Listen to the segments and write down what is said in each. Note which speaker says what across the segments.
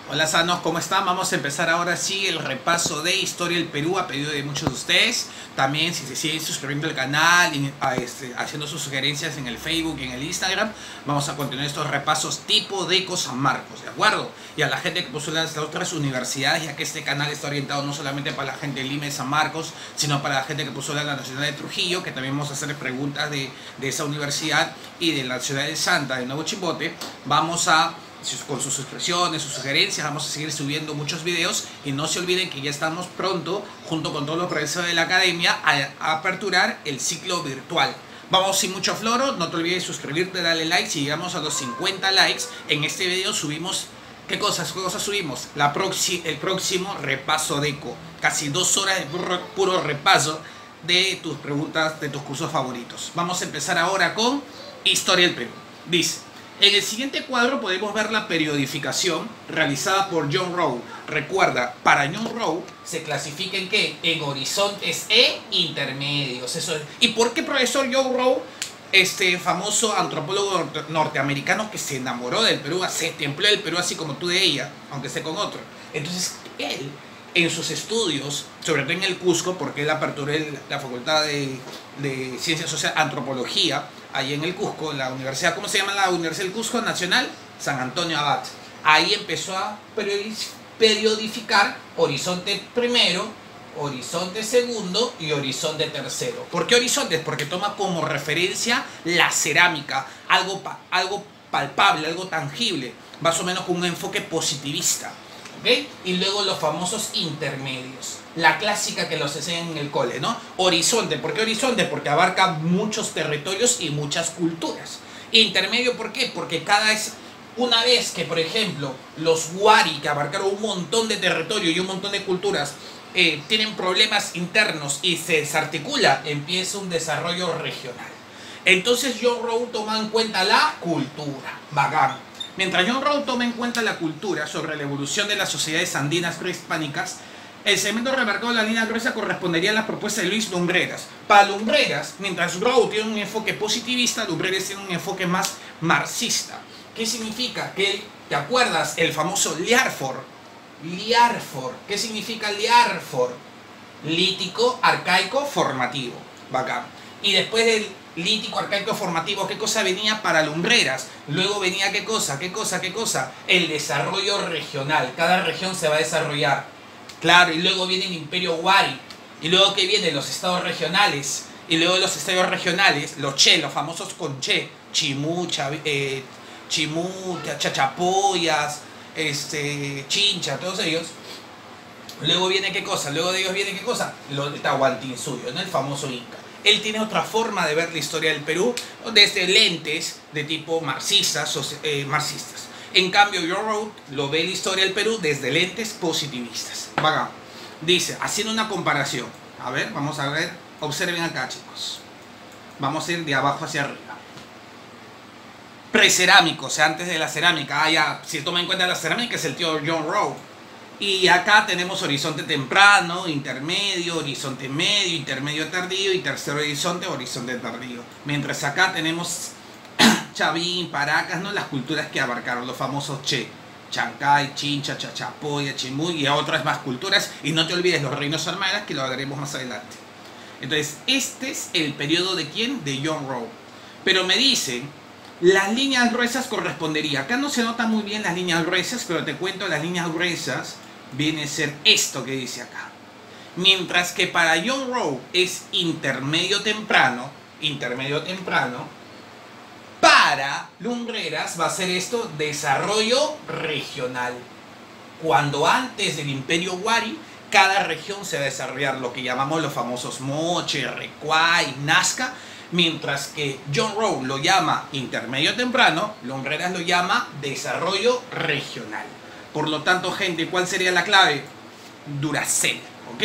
Speaker 1: Hola sanos, ¿cómo están? Vamos a empezar ahora sí el repaso de Historia del Perú a pedido de muchos de ustedes. También si se siguen suscribiendo al canal y haciendo sus sugerencias en el Facebook y en el Instagram, vamos a continuar estos repasos tipo de San Marcos, ¿de acuerdo? Y a la gente que postula las otras universidades, ya que este canal está orientado no solamente para la gente de Lima y San Marcos, sino para la gente que postula la Nacional de Trujillo, que también vamos a hacer preguntas de esa universidad, y de la ciudad de Santa, de Nuevo Chimbote. Vamos a, con sus expresiones, sus sugerencias, vamos a seguir subiendo muchos videos, y no se olviden que ya estamos pronto, junto con todos los profesores de la academia, a aperturar el ciclo virtual. Vamos sin mucho floro, no te olvides de suscribirte, darle like. Si llegamos a los 50 likes en este video subimos, ¿qué cosas subimos? El próximo repaso de ECO, casi 2 horas de puro repaso de tus preguntas de tus cursos favoritos. Vamos a empezar ahora con Historia del Perú. Dice: en el siguiente cuadro podemos ver la periodificación realizada por John Rowe. Recuerda, para John Rowe se clasifica en ¿qué? En horizontes e intermedios. Eso es. ¿Y por qué profesor John Rowe, este famoso antropólogo norteamericano que se enamoró del Perú, se templó del Perú así como tú de ella, aunque esté con otro? Entonces él, en sus estudios, sobre todo en el Cusco, porque él aperturó la Facultad de Ciencias Sociales, Antropología, ahí en el Cusco, en la universidad, ¿cómo se llama la Universidad del Cusco Nacional? San Antonio Abad. Ahí empezó a periodificar horizonte primero, horizonte segundo y horizonte tercero. ¿Por qué horizontes? Porque toma como referencia la cerámica, algo palpable, algo tangible, más o menos con un enfoque positivista. ¿Okay? Y luego los famosos intermedios, la clásica que los enseñan en el cole, ¿no? Horizonte, ¿por qué horizonte? Porque abarca muchos territorios y muchas culturas. Intermedio, ¿por qué? Porque una vez que, por ejemplo, los Wari, que abarcaron un montón de territorio y un montón de culturas, tienen problemas internos y se desarticula, empieza un desarrollo regional. Entonces John Rowe toma en cuenta la cultura. Bacán. Mientras John Rowe toma en cuenta la cultura sobre la evolución de las sociedades andinas prehispánicas, el segmento remarcado de la línea gruesa correspondería a las propuestas de Luis Lumbreras. Para Lumbreras, mientras Rowe tiene un enfoque positivista, Lumbreras tiene un enfoque más marxista. ¿Qué significa? ¿Te acuerdas? El famoso Liarfor. ¿Qué significa Liarfor? Lítico, arcaico, formativo. Bacán. Y después del lítico, arcaico, formativo, ¿qué cosa venía para Lumbreras? Luego venía ¿qué cosa? El desarrollo regional. Cada región se va a desarrollar. Claro, y luego viene el Imperio Wari. Y luego ¿qué viene? Los estados regionales. Y luego de los estados regionales, los che, los famosos con che. Chimú, Chachapoyas, Chincha, todos ellos. Luego viene ¿qué cosa? Luego de ellos viene ¿qué cosa? El Tahuantinsuyo, ¿no? El famoso Inca. Él tiene otra forma de ver la historia del Perú, desde lentes de tipo marxistas. En cambio, John Rowe lo ve la historia del Perú desde lentes positivistas. Vaga. Dice, haciendo una comparación. A ver, vamos a ver. Observen acá, chicos. Vamos a ir de abajo hacia arriba. Precerámico, o sea, antes de la cerámica. Ya, si toma en cuenta la cerámica, es el tío John Rowe. Y acá tenemos horizonte temprano, intermedio, horizonte medio, intermedio tardío y tercer horizonte tardío. Mientras acá tenemos Chavín, Paracas, ¿no? Las culturas que abarcaron, los famosos Che, Chancay, Chincha, Chachapoya, Chimuy y otras más culturas. Y no te olvides los reinos armadas, que lo hablaremos más adelante. Entonces, este es el periodo de ¿quién? De John Rowe. Pero me dicen, las líneas gruesas correspondería. Acá no se nota muy bien las líneas gruesas, pero te cuento, las líneas gruesas viene a ser esto que dice acá. Mientras que para John Rowe es intermedio temprano, para Lumbreras va a ser esto desarrollo regional. Cuando antes del Imperio Wari, cada región se va a desarrollar lo que llamamos los famosos Moche, Recuay, Nazca, mientras que John Rowe lo llama intermedio temprano, Lumbreras lo llama desarrollo regional. Por lo tanto, gente, ¿cuál sería la clave? Duracell, ¿ok?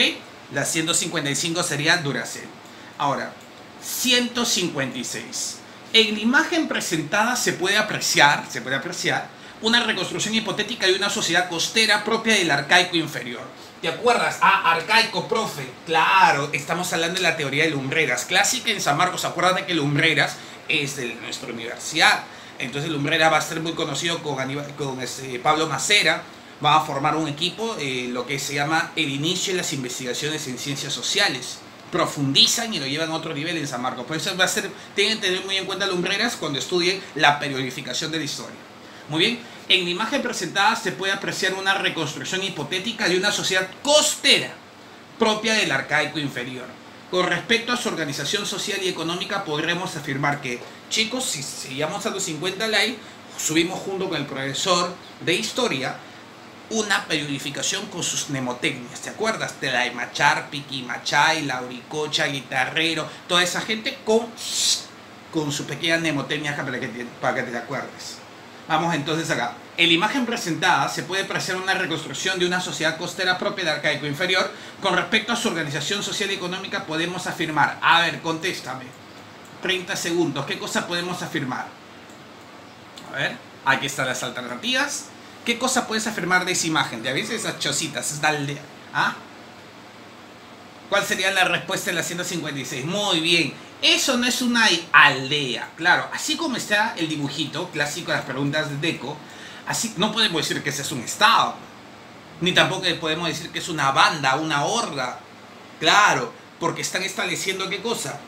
Speaker 1: La 155 sería Duracell. Ahora, 156. En la imagen presentada se puede apreciar una reconstrucción hipotética de una sociedad costera propia del arcaico inferior. ¿Te acuerdas? Ah, arcaico, profe. Claro, estamos hablando de la teoría de Lumbreras, clásica en San Marcos. Acuérdate que Lumbreras es de nuestra universidad. Entonces Lumbreras va a ser muy conocido con Pablo Macera, van a formar un equipo, lo que se llama el inicio de las investigaciones en ciencias sociales. Profundizan y lo llevan a otro nivel en San Marcos. Por eso va a ser, tienen que tener muy en cuenta lumbreras cuando estudien la periodificación de la historia. Muy bien, en la imagen presentada se puede apreciar una reconstrucción hipotética de una sociedad costera propia del arcaico inferior. Con respecto a su organización social y económica, podremos afirmar que, chicos, si llegamos a los 50 likes, subimos junto con el profesor de historia una periodificación con sus mnemotecnias, ¿te acuerdas? De la de Machar, Piquimachay, Lauricocha, Guitarrero, toda esa gente con su pequeña mnemotecnia para que te acuerdes. Vamos entonces acá. En la imagen presentada se puede apreciar una reconstrucción de una sociedad costera propia del arcaico inferior. Con respecto a su organización social y económica podemos afirmar, a ver, contéstame, 30 segundos, ¿qué cosa podemos afirmar? A ver, aquí están las alternativas. ¿Qué cosa puedes afirmar de esa imagen? ¿Ya ves esas chocitas, esa aldea? ¿Ah? ¿Cuál sería la respuesta en la 156? Muy bien. Eso no es una aldea. Claro, así como está el dibujito clásico de las preguntas de Deco, así no podemos decir que ese es un estado. Ni tampoco podemos decir que es una banda, una horda. Claro, porque están estableciendo ¿qué cosa?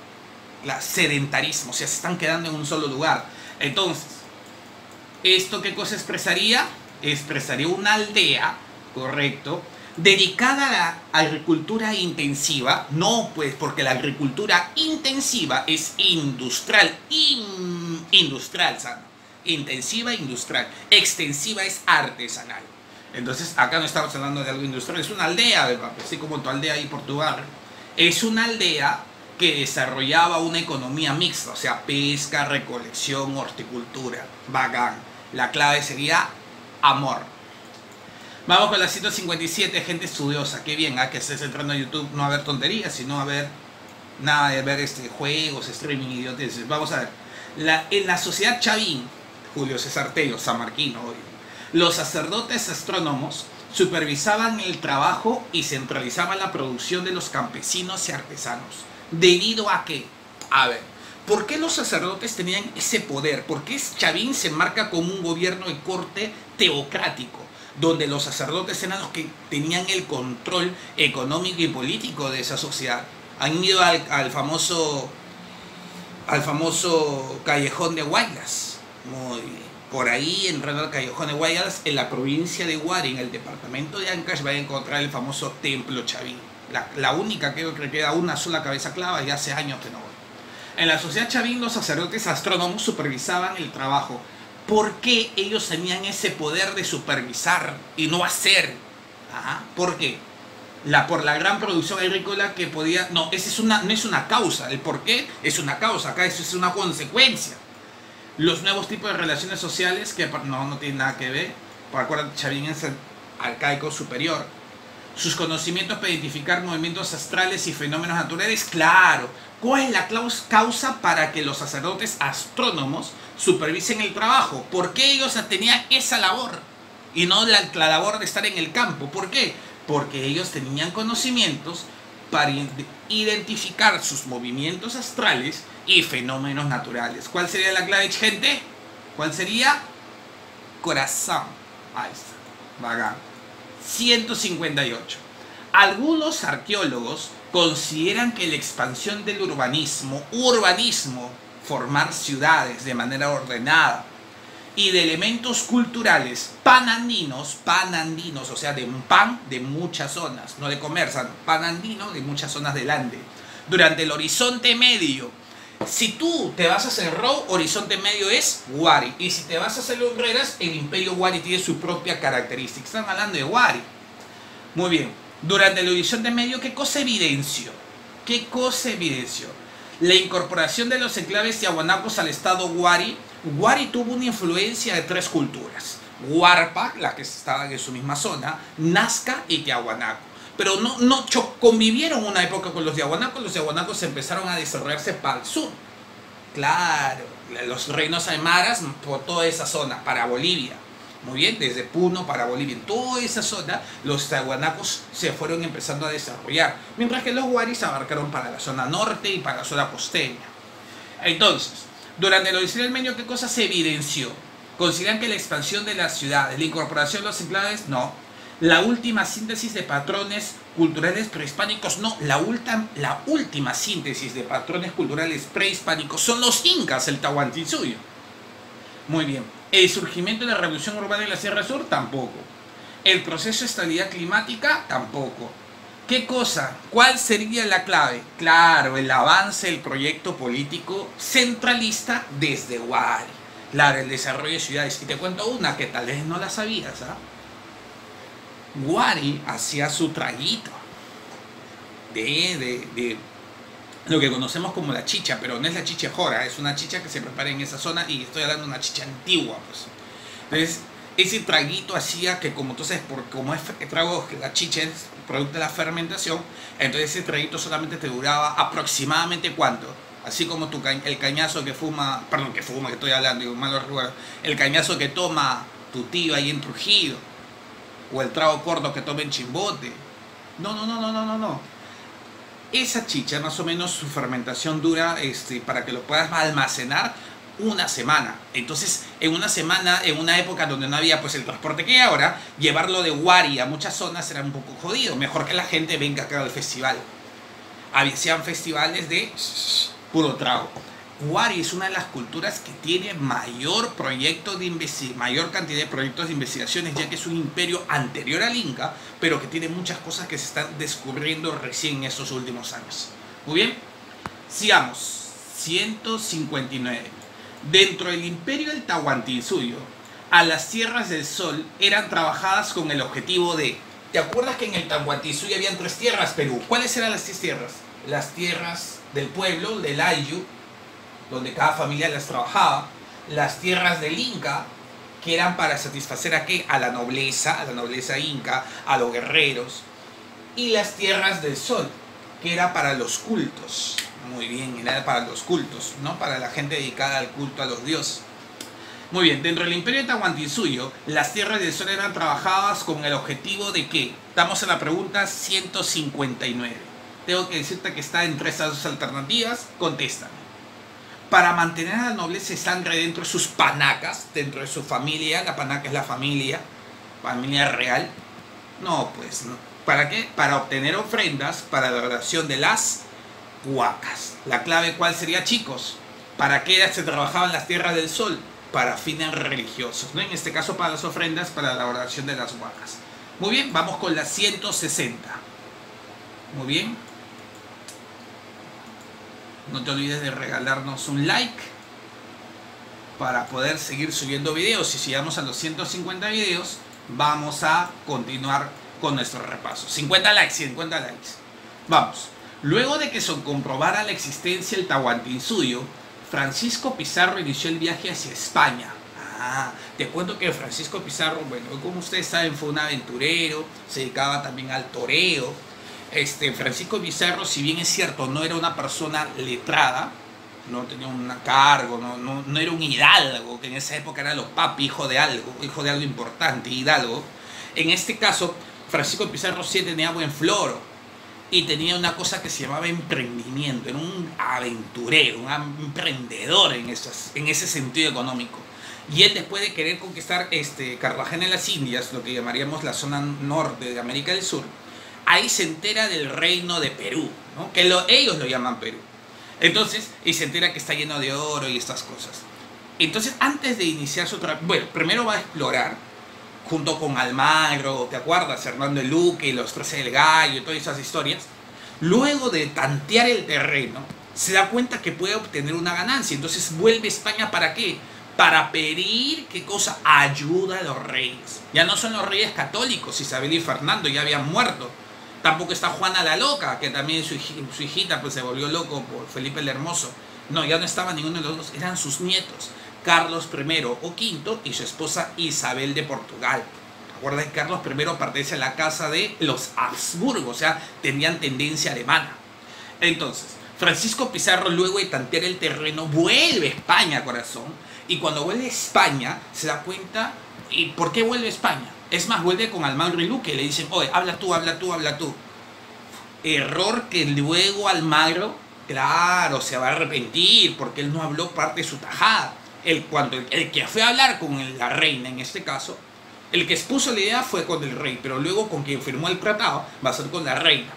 Speaker 1: La sedentarismo, o sea, se están quedando en un solo lugar. Entonces, ¿esto qué cosa expresaría? Expresaría una aldea, correcto, dedicada a la agricultura intensiva. No, pues, porque la agricultura intensiva es industrial. Industrial, ¿sabes? Intensiva, industrial. Extensiva es artesanal. Entonces, acá no estamos hablando de algo industrial, es una aldea, ¿verdad? Así como tu aldea ahí por tu barrio. Es una aldea que desarrollaba una economía mixta, o sea, pesca, recolección, horticultura. Bacán. La clave sería amor. Vamos con la 157, gente estudiosa. Qué bien, que estés entrando a YouTube, no a ver tonterías, sino a ver nada de ver juegos, streaming, idioteces. Vamos a ver. En la sociedad Chavín, Julio César Tello, sanmarquino, obvio, los sacerdotes astrónomos supervisaban el trabajo y centralizaban la producción de los campesinos y artesanos. ¿Debido a qué? A ver, ¿por qué los sacerdotes tenían ese poder? ¿Por qué Chavín se marca como un gobierno de corte teocrático, donde los sacerdotes eran los que tenían el control económico y político de esa sociedad? Han ido al famoso Callejón de Guaylas. Muy bien. Por ahí, entrando al Callejón de Guaylas, en la provincia de Huari, en el departamento de Ancash, va a encontrar el famoso Templo Chavín. La única que queda una sola cabeza clava, y hace años que no voy. En la sociedad Chavín, los sacerdotes astrónomos supervisaban el trabajo. ¿Por qué ellos tenían ese poder de supervisar y no hacer? ¿Por qué? Por la gran producción agrícola que podía... No, no es una causa. El por qué es una causa. Acá eso es una consecuencia. Los nuevos tipos de relaciones sociales que no tienen nada que ver. Por acuerdo, Chavín es el arcaico superior. Sus conocimientos para identificar movimientos astrales y fenómenos naturales. Claro. ¿Cuál es la causa para que los sacerdotes astrónomos supervisen el trabajo? ¿Por qué ellos tenían esa labor y no la labor de estar en el campo? ¿Por qué? Porque ellos tenían conocimientos para identificar sus movimientos astrales y fenómenos naturales. ¿Cuál sería la clave, gente? ¿Cuál sería? Corazón. Ahí está. Bacán. 158. Algunos arqueólogos consideran que la expansión del urbanismo, formar ciudades de manera ordenada, y de elementos culturales panandinos, o sea, de pan de muchas zonas, no de comer, panandino de muchas zonas del Ande, durante el Horizonte Medio. Si tú te vas a Cerró, Horizonte Medio es Huari, y si te vas a hacer Lumbreras, el Imperio Huari tiene su propia característica. Están hablando de Huari. Muy bien. Durante el Horizonte Medio, ¿qué cosa evidenció? ¿Qué cosa evidenció? La incorporación de los enclaves tiahuanacos al estado Huari. Huari tuvo una influencia de tres culturas: Huarpa, la que estaba en su misma zona, Nazca y Tiahuanaco. Pero no convivieron una época con los tiahuanacos empezaron a desarrollarse para el sur. Claro, los reinos aymaras por toda esa zona, para Bolivia. Muy bien, desde Puno para Bolivia, en toda esa zona, los tiahuanacos se fueron empezando a desarrollar, mientras que los huaris abarcaron para la zona norte y para la zona costeña. Entonces, durante el Horizonte Medio, ¿qué cosa se evidenció? ¿Consideran que la expansión de las ciudades, la incorporación de los enclaves? No. La última síntesis de patrones culturales prehispánicos, no, la última síntesis de patrones culturales prehispánicos son los incas, el Tahuantinsuyo. Muy bien. El surgimiento de la revolución urbana en la Sierra Sur, tampoco. El proceso de estabilidad climática, tampoco. ¿Qué cosa? ¿Cuál sería la clave? Claro, el avance del proyecto político centralista desde Huari. Claro, el desarrollo de ciudades. Y te cuento una que tal vez no la sabías, ¿ah? Huari hacía su traguito de lo que conocemos como la chicha, pero no es la chicha jora, es una chicha que se prepara en esa zona y estoy hablando de una chicha antigua, pues. Entonces, ese traguito hacía que, como tú sabes, como es trago, la chicha es producto de la fermentación, entonces ese traguito solamente te duraba aproximadamente ¿cuánto? Así como el cañazo que fuma, que estoy hablando, digo, malo recuerdo, el cañazo que toma tu tío ahí en Trujillo, o el trago corto que toma en Chimbote. No. Esa chicha, más o menos, su fermentación dura, para que lo puedas almacenar, una semana. Entonces, en una semana, en una época donde no había pues el transporte que hay ahora, llevarlo de Huari a muchas zonas era un poco jodido. Mejor que la gente venga acá al festival. Hacían festivales de puro trago. Huari es una de las culturas que tiene mayor cantidad de proyectos de investigaciones, ya que es un imperio anterior al Inca, pero que tiene muchas cosas que se están descubriendo recién en estos últimos años. Muy bien, sigamos. 159. Dentro del imperio del Tahuantinsuyo, a las tierras del sol eran trabajadas con el objetivo de... ¿Te acuerdas que en el Tahuantinsuyo habían 3 tierras, Perú? ¿Cuáles eran las 3 tierras? Las tierras del pueblo, del Ayllu, donde cada familia las trabajaba, las tierras del Inca, que eran para satisfacer ¿a qué? A la nobleza inca, a los guerreros, y las tierras del sol, que era para los cultos. Muy bien, era para los cultos, ¿no? Para la gente dedicada al culto a los dioses. Muy bien, dentro del imperio de Tahuantinsuyo, las tierras del sol eran trabajadas con el objetivo de ¿qué? Estamos en la pregunta 159. Tengo que decirte que está entre estas dos alternativas, contéstame. Para mantener a la nobleza y sangre dentro de sus panacas, dentro de su familia, la panaca es la familia real. No, pues no. ¿Para qué? Para obtener ofrendas para la adoración de las huacas. La clave, ¿cuál sería, chicos? ¿Para qué se trabajaban las tierras del sol? Para fines religiosos, ¿no? En este caso para las ofrendas, para la adoración de las huacas. Muy bien, vamos con la 160. Muy bien. No te olvides de regalarnos un like para poder seguir subiendo videos. Y si llegamos a los 150 videos, vamos a continuar con nuestro repaso. 50 likes. Vamos. Luego de que se comprobara la existencia del Tahuantinsuyo, Francisco Pizarro inició el viaje hacia España. Te cuento que Francisco Pizarro, bueno, como ustedes saben, fue un aventurero, se dedicaba también al toreo. Francisco Pizarro, si bien es cierto, no era una persona letrada, no tenía un cargo, no era un hidalgo, que en esa época eran los papi, hijo de algo importante, hidalgo. En este caso, Francisco Pizarro sí tenía buen floro y tenía una cosa que se llamaba emprendimiento, era un aventurero, un emprendedor en ese sentido económico. Y él, después de querer conquistar Cartagena en las Indias, lo que llamaríamos la zona norte de América del Sur, ahí se entera del reino de Perú, ¿no? Que ellos lo llaman Perú. Entonces, y se entera que está lleno de oro y estas cosas. Entonces, antes de iniciar su trabajo, bueno, primero va a explorar, junto con Almagro, ¿te acuerdas? Hernando de Luque y los 13 del Gallo y todas esas historias. Luego de tantear el terreno, se da cuenta que puede obtener una ganancia. Entonces vuelve a España, ¿para qué? Para pedir, ¿qué cosa? Ayuda a los reyes. Ya no son los reyes católicos, Isabel y Fernando ya habían muerto. Tampoco está Juana la Loca, que también su hijita pues se volvió loco por Felipe el Hermoso. No, ya no estaba ninguno de los dos, eran sus nietos. Carlos I o V y su esposa Isabel de Portugal. Recuerden que Carlos I pertenece a la casa de los Habsburgo, o sea, tenían tendencia alemana. Entonces, Francisco Pizarro, luego de tantear el terreno, vuelve a España, corazón. Y cuando vuelve a España, se da cuenta, ¿y por qué vuelve a España? Es más, vuelve con Almagro y Luque, le dicen, oye, habla tú. Error que luego Almagro, claro, se va a arrepentir, porque él no habló parte de su tajada. El que fue a hablar con la reina, en este caso, El que expuso la idea fue con el rey, pero luego con quien firmó el tratado va a ser con la reina.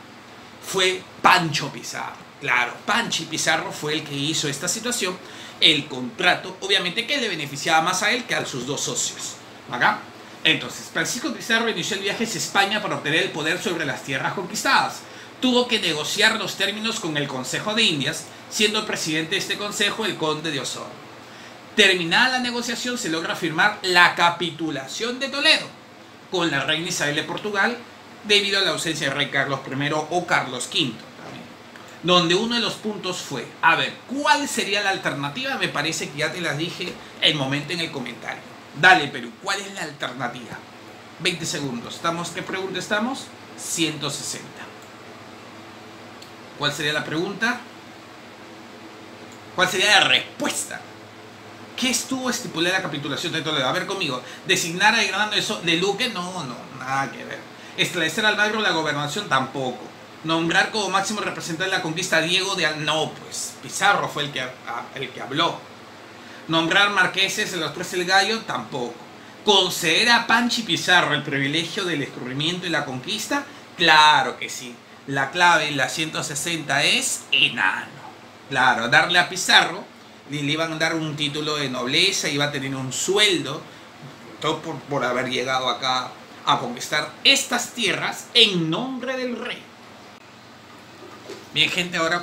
Speaker 1: Fue Pancho Pizarro. Claro, Pancho Pizarro fue el que hizo esta situación, el contrato, obviamente que le beneficiaba más a él que a sus dos socios. ¿Acá? Entonces, Francisco Pizarro inició el viaje hacia España para obtener el poder sobre las tierras conquistadas. Tuvo que negociar los términos con el Consejo de Indias, siendo presidente de este consejo el conde de Osorno. Terminada la negociación, se logra firmar la capitulación de Toledo con la reina Isabel de Portugal, debido a la ausencia del rey Carlos I o Carlos V también. Donde uno de los puntos fue, a ver, ¿cuál sería la alternativa? Me parece que ya te las dije el momento en el comentario. Dale, Perú, ¿cuál es la alternativa? 20 segundos. ¿Qué pregunta estamos? 160. ¿Cuál sería la pregunta? ¿Cuál sería la respuesta? ¿Qué estuvo estipulada la capitulación de Toledo? A ver conmigo. ¿Designar al gran de Luque? No, nada que ver. ¿Establecer al Almagro la gobernación? Tampoco. ¿Nombrar como máximo representante de la conquista a Diego de No, pues Pizarro fue el que habló. ¿Nombrar marqueses de los Tres del Gallo? Tampoco. ¿Conceder a Panchi Pizarro el privilegio del descubrimiento y la conquista? Claro que sí. La clave en la 160 es enano. Claro, darle a Pizarro, le iban a dar un título de nobleza, iba a tener un sueldo, todo por haber llegado acá a conquistar estas tierras en nombre del rey. Bien, gente, ahora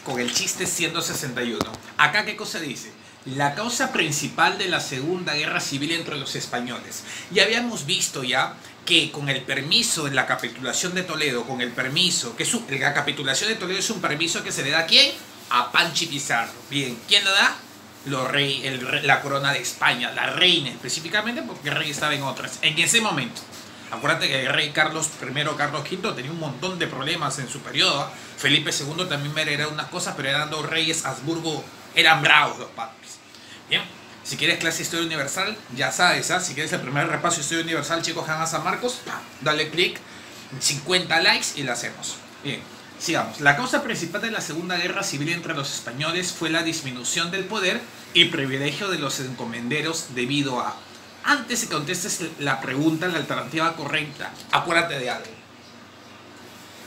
Speaker 1: con el chiste 161. Acá, ¿qué cosa dice? La causa principal de la Segunda Guerra Civil entre los españoles. Ya habíamos visto ya que con el permiso de la capitulación de Toledo, con el permiso, la capitulación de Toledo es un permiso que se le da ¿a quién? A Panchi Pizarro. Bien, ¿quién lo da? La corona de España, la reina específicamente, porque el rey estaba en otras. En ese momento, acuérdate que el rey Carlos I, Carlos V tenía un montón de problemas en su periodo. Felipe II también era unas cosas, pero eran dos reyes Habsburgo, eran bravos los padres. Bien, si quieres clase de Historia Universal, ya sabes, ¿eh? Si quieres el primer repaso de Historia Universal, chicos, Hanna San Marcos, dale click, 50 likes y la hacemos. Bien, sigamos. La causa principal de la Segunda Guerra Civil entre los españoles fue la disminución del poder y privilegio de los encomenderos debido a... Antes de que contestes la pregunta, la alternativa correcta, acuérdate de algo.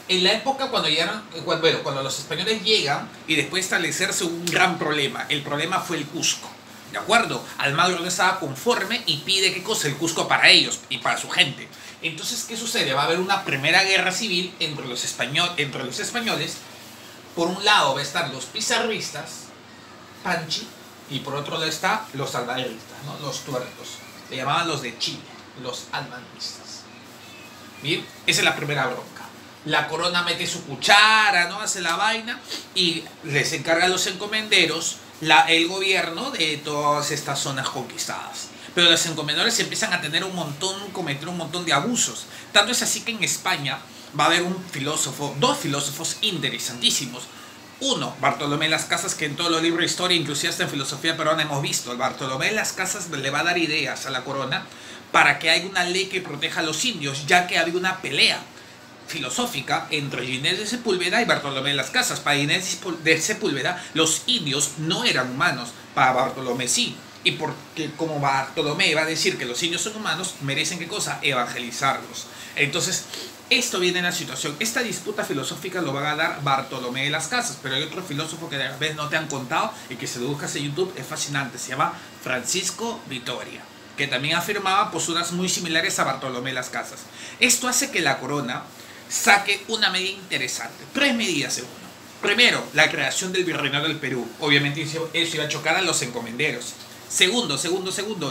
Speaker 1: En la época cuando los españoles llegan y después de establecerse un gran problema, el problema fue el Cusco. ¿De acuerdo? Almagro no estaba conforme y pide ¿qué cosa? El Cusco para ellos y para su gente. Entonces, ¿qué sucede? Va a haber una primera guerra civil entre los españoles. Por un lado va a estar los pizarristas, Panchi, y por otro lado está los almagristas, ¿no? Los tuertos. Le llamaban los de Chile, los almagristas. Bien, esa es la primera bronca. La corona mete su cuchara, ¿no? Hace la vaina y les encarga a los encomenderos el gobierno de todas estas zonas conquistadas. Pero los encomendadores empiezan a cometer un montón de abusos. Tanto es así que en España va a haber dos filósofos interesantísimos. Uno, Bartolomé de las Casas, que en todos los libros de historia, inclusive hasta en filosofía peruana hemos visto. El Bartolomé de las Casas le va a dar ideas a la corona para que haya una ley que proteja a los indios, ya que había una pelea filosófica entre Ginés de Sepúlveda y Bartolomé de las Casas. Para Ginés de Sepúlveda los indios no eran humanos, para Bartolomé sí. Y porque como Bartolomé va a decir que los indios son humanos, merecen ¿qué cosa? Evangelizarlos. Entonces, esto viene en la situación. Esta disputa filosófica lo va a dar Bartolomé de las Casas, pero hay otro filósofo que tal vez no te han contado y que si lo buscas en YouTube es fascinante. Se llama Francisco Vitoria, que también afirmaba posturas muy similares a Bartolomé de las Casas. Esto hace que la corona saque una medida interesante. 3 medidas según. Primero, la creación del Virreinato del Perú. Obviamente eso iba a chocar a los encomenderos. Segundo,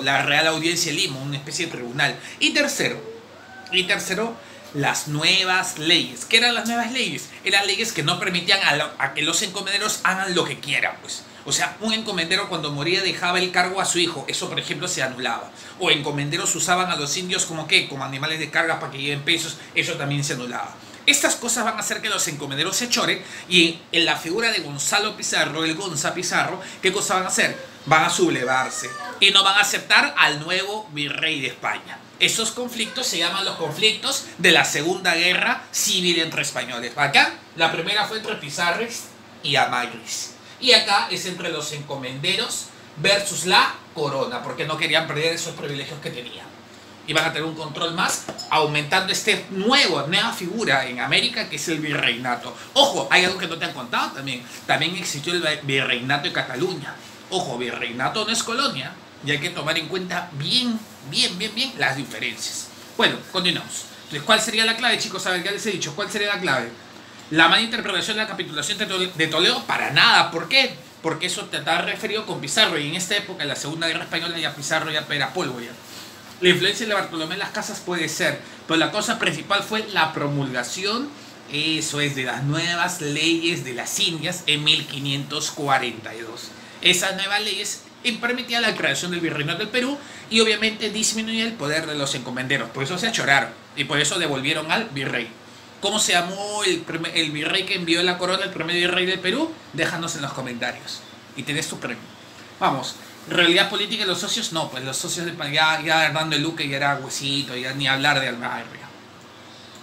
Speaker 1: la Real Audiencia de Lima, una especie de tribunal. Y tercero, las nuevas leyes. ¿Qué eran las nuevas leyes? Eran leyes que no permitían a que los encomenderos hagan lo que quieran, pues. O sea, un encomendero cuando moría dejaba el cargo a su hijo. Eso, por ejemplo, se anulaba. O encomenderos usaban a los indios como animales de carga para que lleven pesos. Eso también se anulaba. Estas cosas van a hacer que los encomenderos se choren y en la figura de Gonzalo Pizarro, el Gonza Pizarro, ¿qué cosa van a hacer? Van a sublevarse y no van a aceptar al nuevo virrey de España. Esos conflictos se llaman los conflictos de la Segunda Guerra Civil entre españoles. Acá, la primera fue entre Pizarres y Amagris. Y acá es entre los encomenderos versus la corona, porque no querían perder esos privilegios que tenían. Y van a tener un control más, aumentando nueva figura en América, que es el virreinato. Ojo, hay algo que no te han contado también. También existió el virreinato de Cataluña. Ojo, virreinato no es colonia, y hay que tomar en cuenta bien las diferencias. Bueno, continuamos. Entonces, ¿cuál sería la clave, chicos? A ver, ya les he dicho, ¿cuál sería la clave? La mala interpretación de la capitulación de Toledo, para nada. ¿Por qué? Porque eso te está referido con Pizarro, y en esta época, en la Segunda Guerra Española, ya Pizarro ya era polvo ya. La influencia de Bartolomé en las Casas puede ser, pero la cosa principal fue la promulgación, eso es, de las nuevas leyes de las Indias en 1542. Esas nuevas leyes permitían la creación del virreinato del Perú y obviamente disminuía el poder de los encomenderos. Por eso se achoraron y por eso devolvieron al virrey. ¿Cómo se llamó el virrey que envió la corona, el primer virrey del Perú? Déjanos en los comentarios y tenés tu premio. Vamos. ¿Realidad política de los socios? No, pues los socios ya Hernando de Luque ya era huesito, ya ni hablar de Almaguer.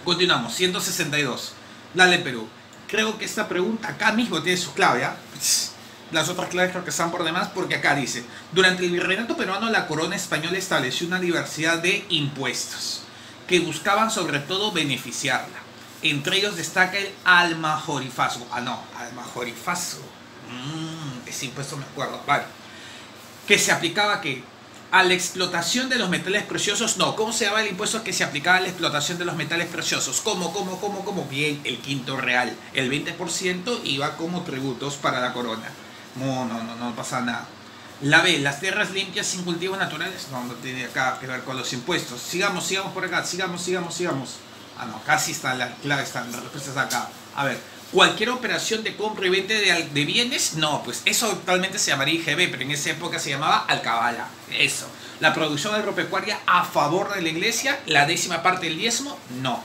Speaker 1: Continuamos, 162. Dale, Perú. Creo que esta pregunta acá mismo tiene su clave, ¿ah? Las otras claves creo que están por demás, porque acá dice: durante el virreinato peruano, la corona española estableció una diversidad de impuestos que buscaban sobre todo beneficiarla. Entre ellos destaca el almajorifazgo. Almajorifazgo. Ese impuesto me acuerdo. Vale. Que se aplicaba ¿a qué? A la explotación de los metales preciosos. No, ¿cómo se llama el impuesto que se aplicaba a la explotación de los metales preciosos? ¿Cómo? Bien, el quinto real. El 20% iba como tributos para la corona. No pasa nada. La B, las tierras limpias sin cultivos naturales. No tiene acá que ver con los impuestos. Sigamos por acá, sigamos. Casi está la clave, la respuesta está acá. A ver, cualquier operación de compra y venta de bienes, no, pues eso actualmente se llamaría IGB, pero en esa época se llamaba alcabala. Eso. La producción agropecuaria a favor de la iglesia, la 10ª parte del diezmo, no.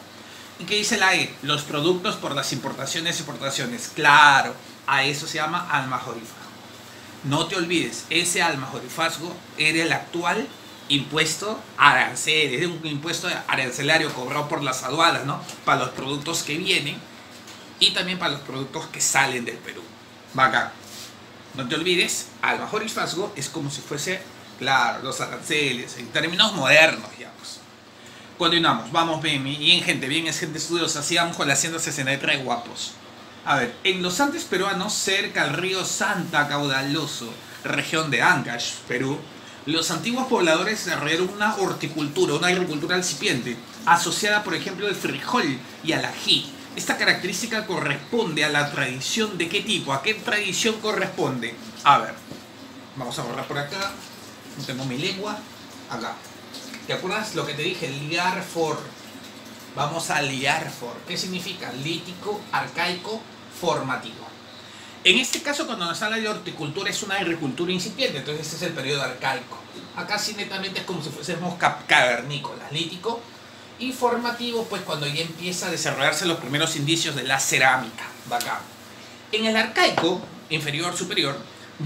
Speaker 1: ¿Y qué dice la E? Los productos por las importaciones y exportaciones. Claro, a eso se llama almajorifazgo. No te olvides, ese almajorifazgo era el actual impuesto arancel, es un impuesto arancelario cobrado por las aduanas, ¿no? Para los productos que vienen y también para los productos que salen del Perú. Bacán. No te olvides, almajorifazgo es como si fuese, claro, los aranceles, en términos modernos, ya pues. Continuamos, vamos bien gente estudiosa, así vamos con la 163 guapos. A ver, en los Andes peruanos, cerca al río Santa Caudaloso, región de Ancash, Perú, los antiguos pobladores desarrollaron una horticultura, una agricultura incipiente, asociada por ejemplo al frijol y al ají. Esta característica corresponde a la tradición de qué tipo, ¿a qué tradición corresponde? A ver, vamos a borrar por acá, no tengo mi lengua, acá. ¿Te acuerdas lo que te dije? Liar for. Vamos a liar for. ¿Qué significa? Lítico, arcaico, formativo. En este caso, cuando nos habla de horticultura, es una agricultura incipiente, entonces este es el periodo arcaico. Acá sí netamente es como si fuésemos cavernícolas, lítico. Y formativo, pues cuando ya empieza a desarrollarse los primeros indicios de la cerámica. Bacán. En el arcaico, inferior, superior,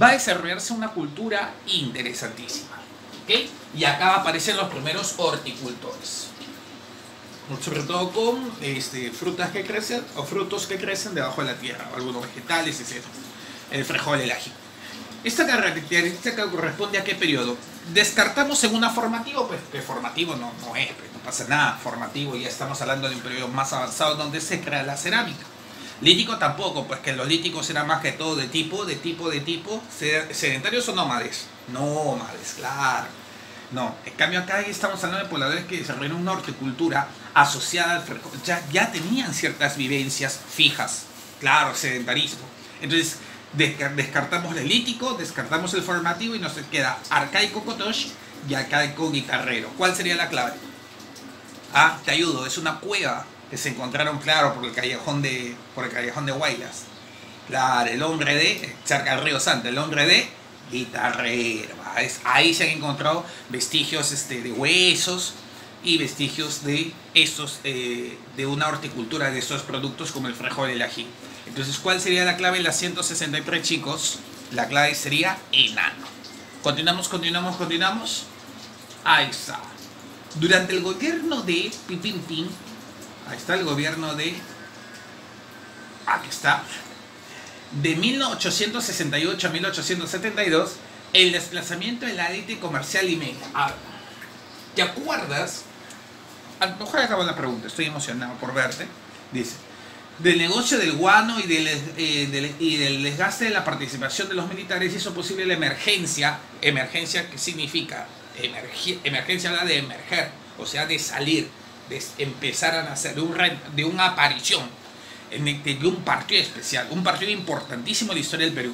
Speaker 1: va a desarrollarse una cultura interesantísima. ¿Okay? Y acá aparecen los primeros horticultores. Sobre todo con frutas que crecen o frutos que crecen debajo de la tierra, o algunos vegetales, etc. El frijol, el ají. Esta característica corresponde a qué periodo. Descartamos en una formativo, pues que formativo no es, pues, no pasa nada. Formativo, ya estamos hablando de un periodo más avanzado donde se crea la cerámica. Lítico tampoco, pues que los líticos eran más que todo de tipo, sedentarios o nómades. Nómades, claro. No, en cambio acá estamos hablando de pobladores que desarrollaron una horticultura asociada al frijol. Ya tenían ciertas vivencias fijas, claro, sedentarismo. Entonces descartamos el lítico, descartamos el formativo y nos queda arcaico cotosh y arcaico guitarrero. ¿Cuál sería la clave? Te ayudo, es una cueva que se encontraron, claro, por el callejón de Huaylas. Claro, el hombre de, cerca del río Santa, el hombre de guitarrero. Ahí se han encontrado vestigios de huesos y vestigios de estos, de una horticultura de estos productos como el frijol y el ají. Entonces, ¿cuál sería la clave en la 163, chicos? La clave sería enano. Continuamos. Ahí está. Durante el gobierno de ahí está el gobierno de, aquí está, de 1868 a 1872, el desplazamiento de la élite comercial y media. ¿Te acuerdas? A lo mejor acabo la pregunta, estoy emocionado por verte. Dice, del negocio del guano y del desgaste de la participación de los militares hizo posible la emergencia. ¿Emergencia qué significa? Emergencia habla de emerger, o sea, de salir, de empezar a nacer, de una aparición, de un partido especial, un partido importantísimo en la historia del Perú.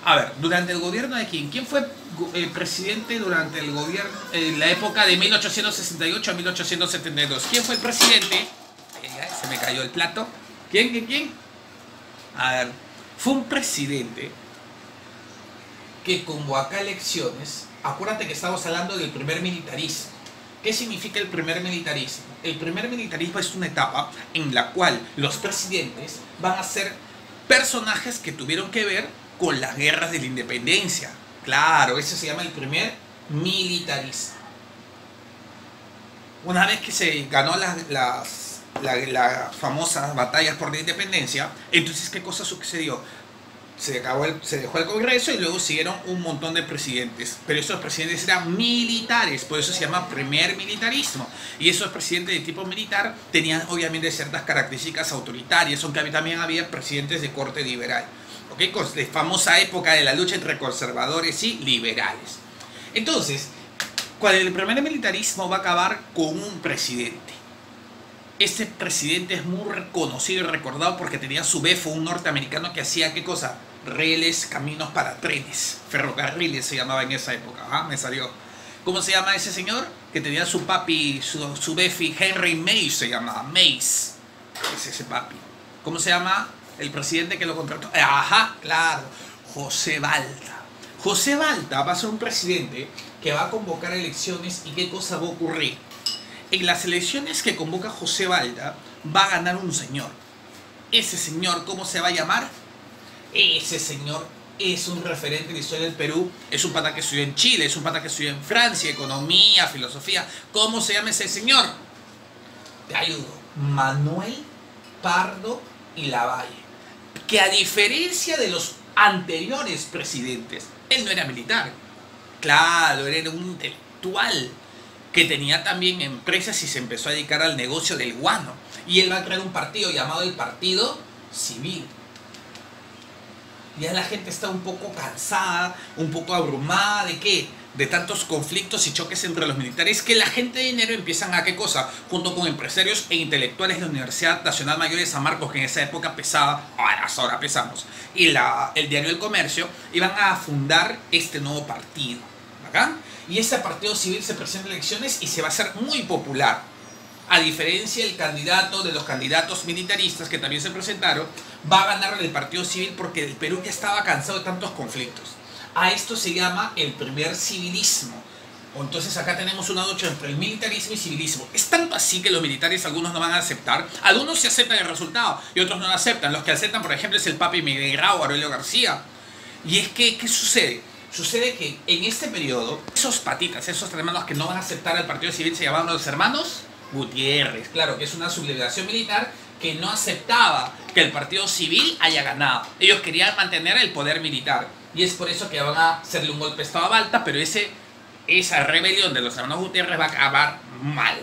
Speaker 1: A ver, durante el gobierno de quién? ¿Quién fue presidente durante el gobierno, en la época de 1868 a 1872? ¿Quién fue el presidente? Se me cayó el plato. ¿Quién? A ver, fue un presidente que convocó elecciones. Acuérdate que estamos hablando del primer militarismo. ¿Qué significa el primer militarismo? El primer militarismo es una etapa en la cual los presidentes van a ser personajes que tuvieron que ver con las guerras de la independencia. Claro, ese se llama el primer militarismo. Una vez que se ganó las famosas batallas por la independencia, entonces ¿qué cosa sucedió? Se dejó el Congreso y luego siguieron un montón de presidentes, pero esos presidentes eran militares, por eso se llama primer militarismo. Y esos presidentes de tipo militar tenían obviamente ciertas características autoritarias, aunque también había presidentes de corte liberal, ¿okay? Con la famosa época de la lucha entre conservadores y liberales. Entonces, el primer militarismo va a acabar con un presidente. Este presidente es muy reconocido y recordado porque tenía su befo, un norteamericano que hacía ¿qué cosa? Rieles, caminos para trenes, ferrocarriles se llamaba en esa época. Me salió. ¿Cómo se llama ese señor? Que tenía su papi, su befi, Henry Mays se llamaba, Mays. Es ese papi. ¿Cómo se llama el presidente que lo contrató? Ajá, claro, José Balta. José Balta va a ser un presidente que va a convocar elecciones y ¿qué cosa va a ocurrir? En las elecciones que convoca José Balta va a ganar un señor. Ese señor, ¿cómo se va a llamar? Ese señor es un referente en la historia del Perú. Es un pata que estudió en Chile, es un pata que estudió en Francia, economía, filosofía. ¿Cómo se llama ese señor? Te ayudo. Manuel Pardo y Lavalle. Que a diferencia de los anteriores presidentes, él no era militar. Claro, él era un intelectual que tenía también empresas y se empezó a dedicar al negocio del guano. Y él va a crear un partido llamado el Partido Civil. Ya la gente está un poco cansada, un poco abrumada ¿de qué? De tantos conflictos y choques entre los militares, que la gente de dinero empiezan a ¿qué cosa? Junto con empresarios e intelectuales de la Universidad Nacional Mayor de San Marcos, que en esa época pesaba, ahora pesamos, y el diario El Comercio, iban a fundar este nuevo partido. ¿Bacán? Y este partido civil se presenta en elecciones y se va a hacer muy popular. A diferencia del candidato, de los candidatos militaristas que también se presentaron, va a ganar el partido civil porque el Perú ya estaba cansado de tantos conflictos. A esto se llama el primer civilismo. Entonces acá tenemos una lucha entre el militarismo y civilismo. Es tanto así que los militares algunos no van a aceptar. Algunos se aceptan el resultado y otros no lo aceptan. Los que aceptan, por ejemplo, es el papi Miguel Grau, Aurelio García. Y es que, ¿qué sucede? Sucede que en este periodo, esos patitas, esos hermanos que no van a aceptar al partido civil se llamaban los hermanos Gutiérrez. Claro, que es una sublevación militar que no aceptaba que el partido civil haya ganado. Ellos querían mantener el poder militar. Y es por eso que van a hacerle un golpe de estado a Balta, pero esa rebelión de los hermanos Gutiérrez va a acabar mal.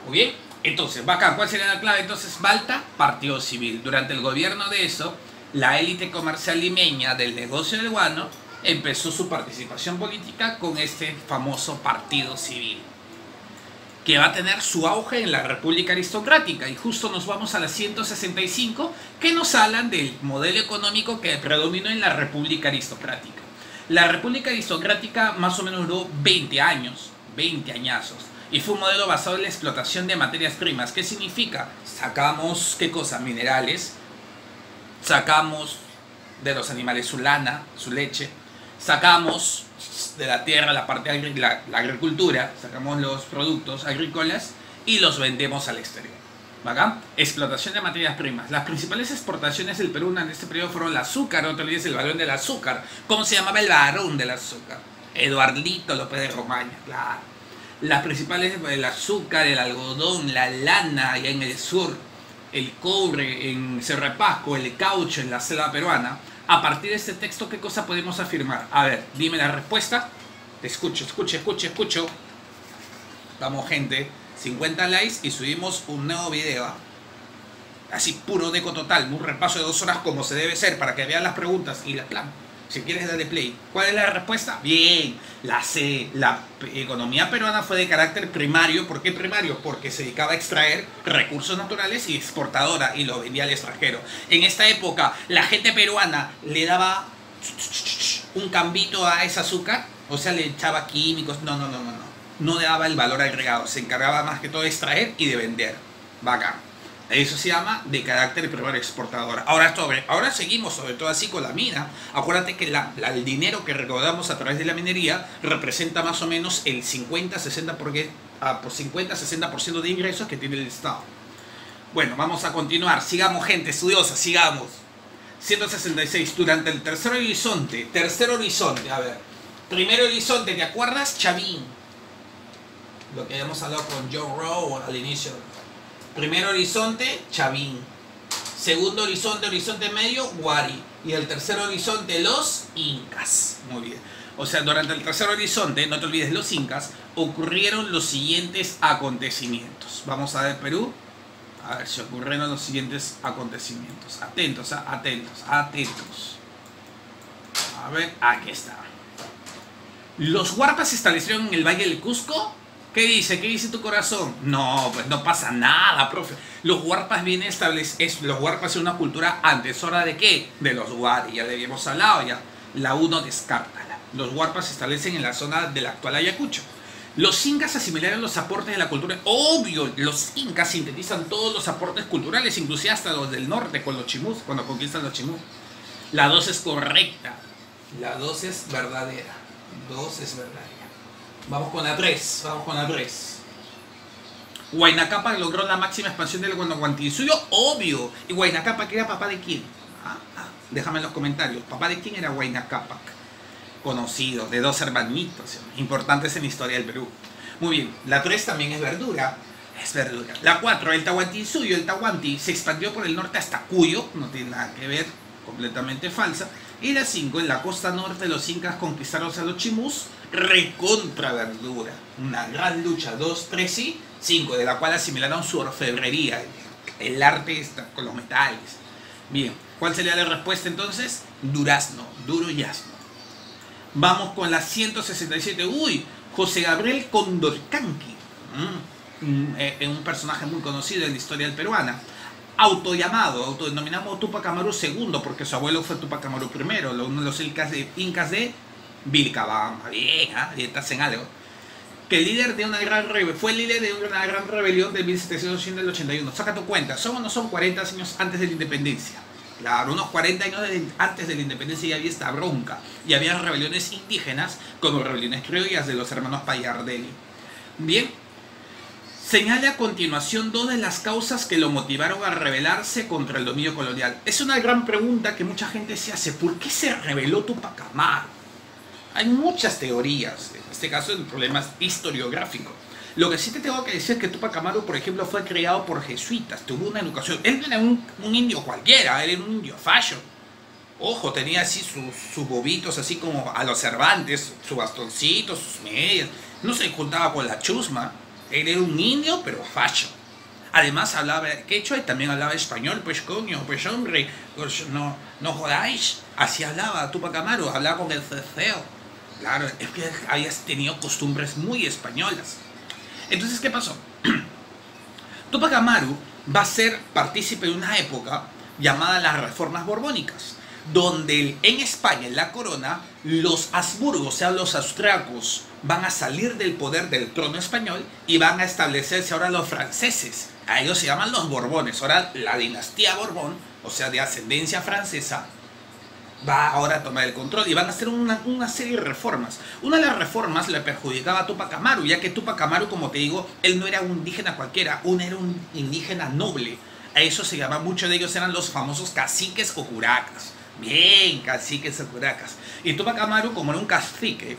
Speaker 1: Muy bien. Entonces, bacán, ¿cuál sería la clave? Entonces, Balta, partido civil. Durante el gobierno de eso, la élite comercial limeña del negocio del guano empezó su participación política con este famoso partido civil, que va a tener su auge en la República Aristocrática. Y justo nos vamos a la 165, que nos hablan del modelo económico que predominó en la República Aristocrática. La República Aristocrática más o menos duró 20 años, 20 añazos. Y fue un modelo basado en la explotación de materias primas. ¿Qué significa? Sacamos, ¿qué cosa? Minerales. Sacamos de los animales su lana, su leche. Sacamos de la tierra la parte de la agricultura. Sacamos los productos agrícolas y los vendemos al exterior. ¿Bacán? Explotación de materias primas. Las principales exportaciones del Perú en este periodo fueron el azúcar. No te olvides el barón del azúcar. ¿Cómo se llamaba el barón del azúcar? Eduardito López de Romaña, claro. Las principales, el azúcar, el algodón, la lana allá en el sur, el cobre en Cerro de Pasco, el caucho en la selva peruana. A partir de este texto, ¿qué cosa podemos afirmar? A ver, dime la respuesta. Te escucho. Vamos, gente, 50 likes y subimos un nuevo video. Así, puro deco total, un repaso de 2 horas como se debe ser, para que vean las preguntas y las plan. Si quieres, darle play. ¿Cuál es la respuesta? Bien, la C. La economía peruana fue de carácter primario. ¿Por qué primario? Porque se dedicaba a extraer recursos naturales y exportadora y lo vendía al extranjero. En esta época, la gente peruana le daba un cambito a ese azúcar, o sea, le echaba químicos. No le daba el valor agregado. Se encargaba más que todo de extraer y de vender. Bacán. Eso se llama de carácter primario exportador. Ahora seguimos sobre todo así con la mina. Acuérdate que el dinero que recaudamos a través de la minería representa más o menos el 50-60% de ingresos que tiene el Estado. Bueno, vamos a continuar. Sigamos, gente estudiosa, sigamos. 166. Durante el tercer horizonte. A ver. Primer horizonte, ¿te acuerdas? Chavín. Lo que habíamos hablado con John Rowe al inicio. Primer horizonte, Chavín. Segundo horizonte, horizonte medio, Huari. Y el tercer horizonte, los incas. Muy bien. O sea, durante el tercer horizonte, no te olvides, los incas, ocurrieron los siguientes acontecimientos. Vamos a ver Perú. A ver si ocurrieron los siguientes acontecimientos. Atentos, atentos. A ver, aquí está. Los huarpas se establecieron en el Valle del Cusco. ¿Qué dice? ¿Qué dice tu corazón? No, pues no pasa nada, profe. Los huarpas vienen establecidos. Los huarpas son una cultura antesora ¿de qué? De los huari. Ya le habíamos hablado ya. La 1 descártala. Los huarpas se establecen en la zona del actual Ayacucho. Los incas asimilaron los aportes de la cultura. Obvio, los incas sintetizan todos los aportes culturales, inclusive hasta los del norte con los chimús, cuando conquistan los chimús. La 2 es correcta. La 2 es verdadera. 2 es verdadera. Vamos con la 3. Huayna Cápac logró la máxima expansión del Guanahuantinsuyo. Obvio. ¿Y Huayna Cápac era papá de quién? Déjame en los comentarios. ¿Papá de quién era Huayna Cápac? Conocido, de 2 hermanitos importantes en la historia del Perú. Muy bien. La 3 también es verdura. La 4, el Tahuantinsuyo, el Tahuanti, se expandió por el norte hasta Cuyo. No tiene nada que ver. Completamente falsa. Y la 5, en la costa norte los incas conquistaron a los chimús. Recontra verdura. Una gran lucha. 2, 3 y 5, de la cual asimilaron su orfebrería, el arte con los metales. Bien, ¿cuál sería la respuesta entonces? Durazno, duro y asno. Vamos con la 167. Uy, José Gabriel Condorcanqui. Un personaje muy conocido en la historia peruana. Autodenominado Tupac Amaru II, porque su abuelo fue Tupac Amaru I, uno de los incas de Vilcabamba. Bien, estás en algo. Que fue el líder de una gran rebelión de 1780 al 81. Saca tu cuenta, ¿son o no son 40 años antes de la independencia? Claro, unos 40 años antes de la independencia ya había esta bronca. Y había rebeliones indígenas, como rebeliones criollas de los hermanos Payardelli. Bien. Señala a continuación 2 de las causas que lo motivaron a rebelarse contra el dominio colonial. Es una gran pregunta que mucha gente se hace. ¿Por qué se rebeló Tupac Amaru? Hay muchas teorías. En este caso el problema es historiográfico. Lo que sí te tengo que decir es que Tupac Amaru, por ejemplo, fue criado por jesuitas. Tuvo una educación. Él no era un indio cualquiera. Él era un indio fashion. Ojo, tenía así sus bobitos, así como a los Cervantes, su bastoncito, sus medias. No se juntaba con la chusma. Él era un indio, pero facho. Además hablaba quechua y también hablaba español. Pues coño, pues hombre, pues no jodáis. Así hablaba Tupac Amaru, hablaba con el ceceo. Claro, es que habías tenido costumbres muy españolas. Entonces, ¿qué pasó? Tupac Amaru va a ser partícipe de una época llamada las Reformas Borbónicas, donde en España, en la corona, los Habsburgos, o sea, los austriacos, van a salir del poder del trono español y van a establecerse ahora los franceses. A ellos se llaman los Borbones. Ahora la dinastía Borbón, o sea, de ascendencia francesa, va ahora a tomar el control y van a hacer una serie de reformas. Una de las reformas le perjudicaba a Tupac Amaru, ya que Tupac Amaru, como te digo, él no era un indígena cualquiera, era un indígena noble. A eso se llama, muchos de ellos eran los famosos caciques o curacas. Bien, caciques o curacas. Y Tupac Amaru, como era un cacique,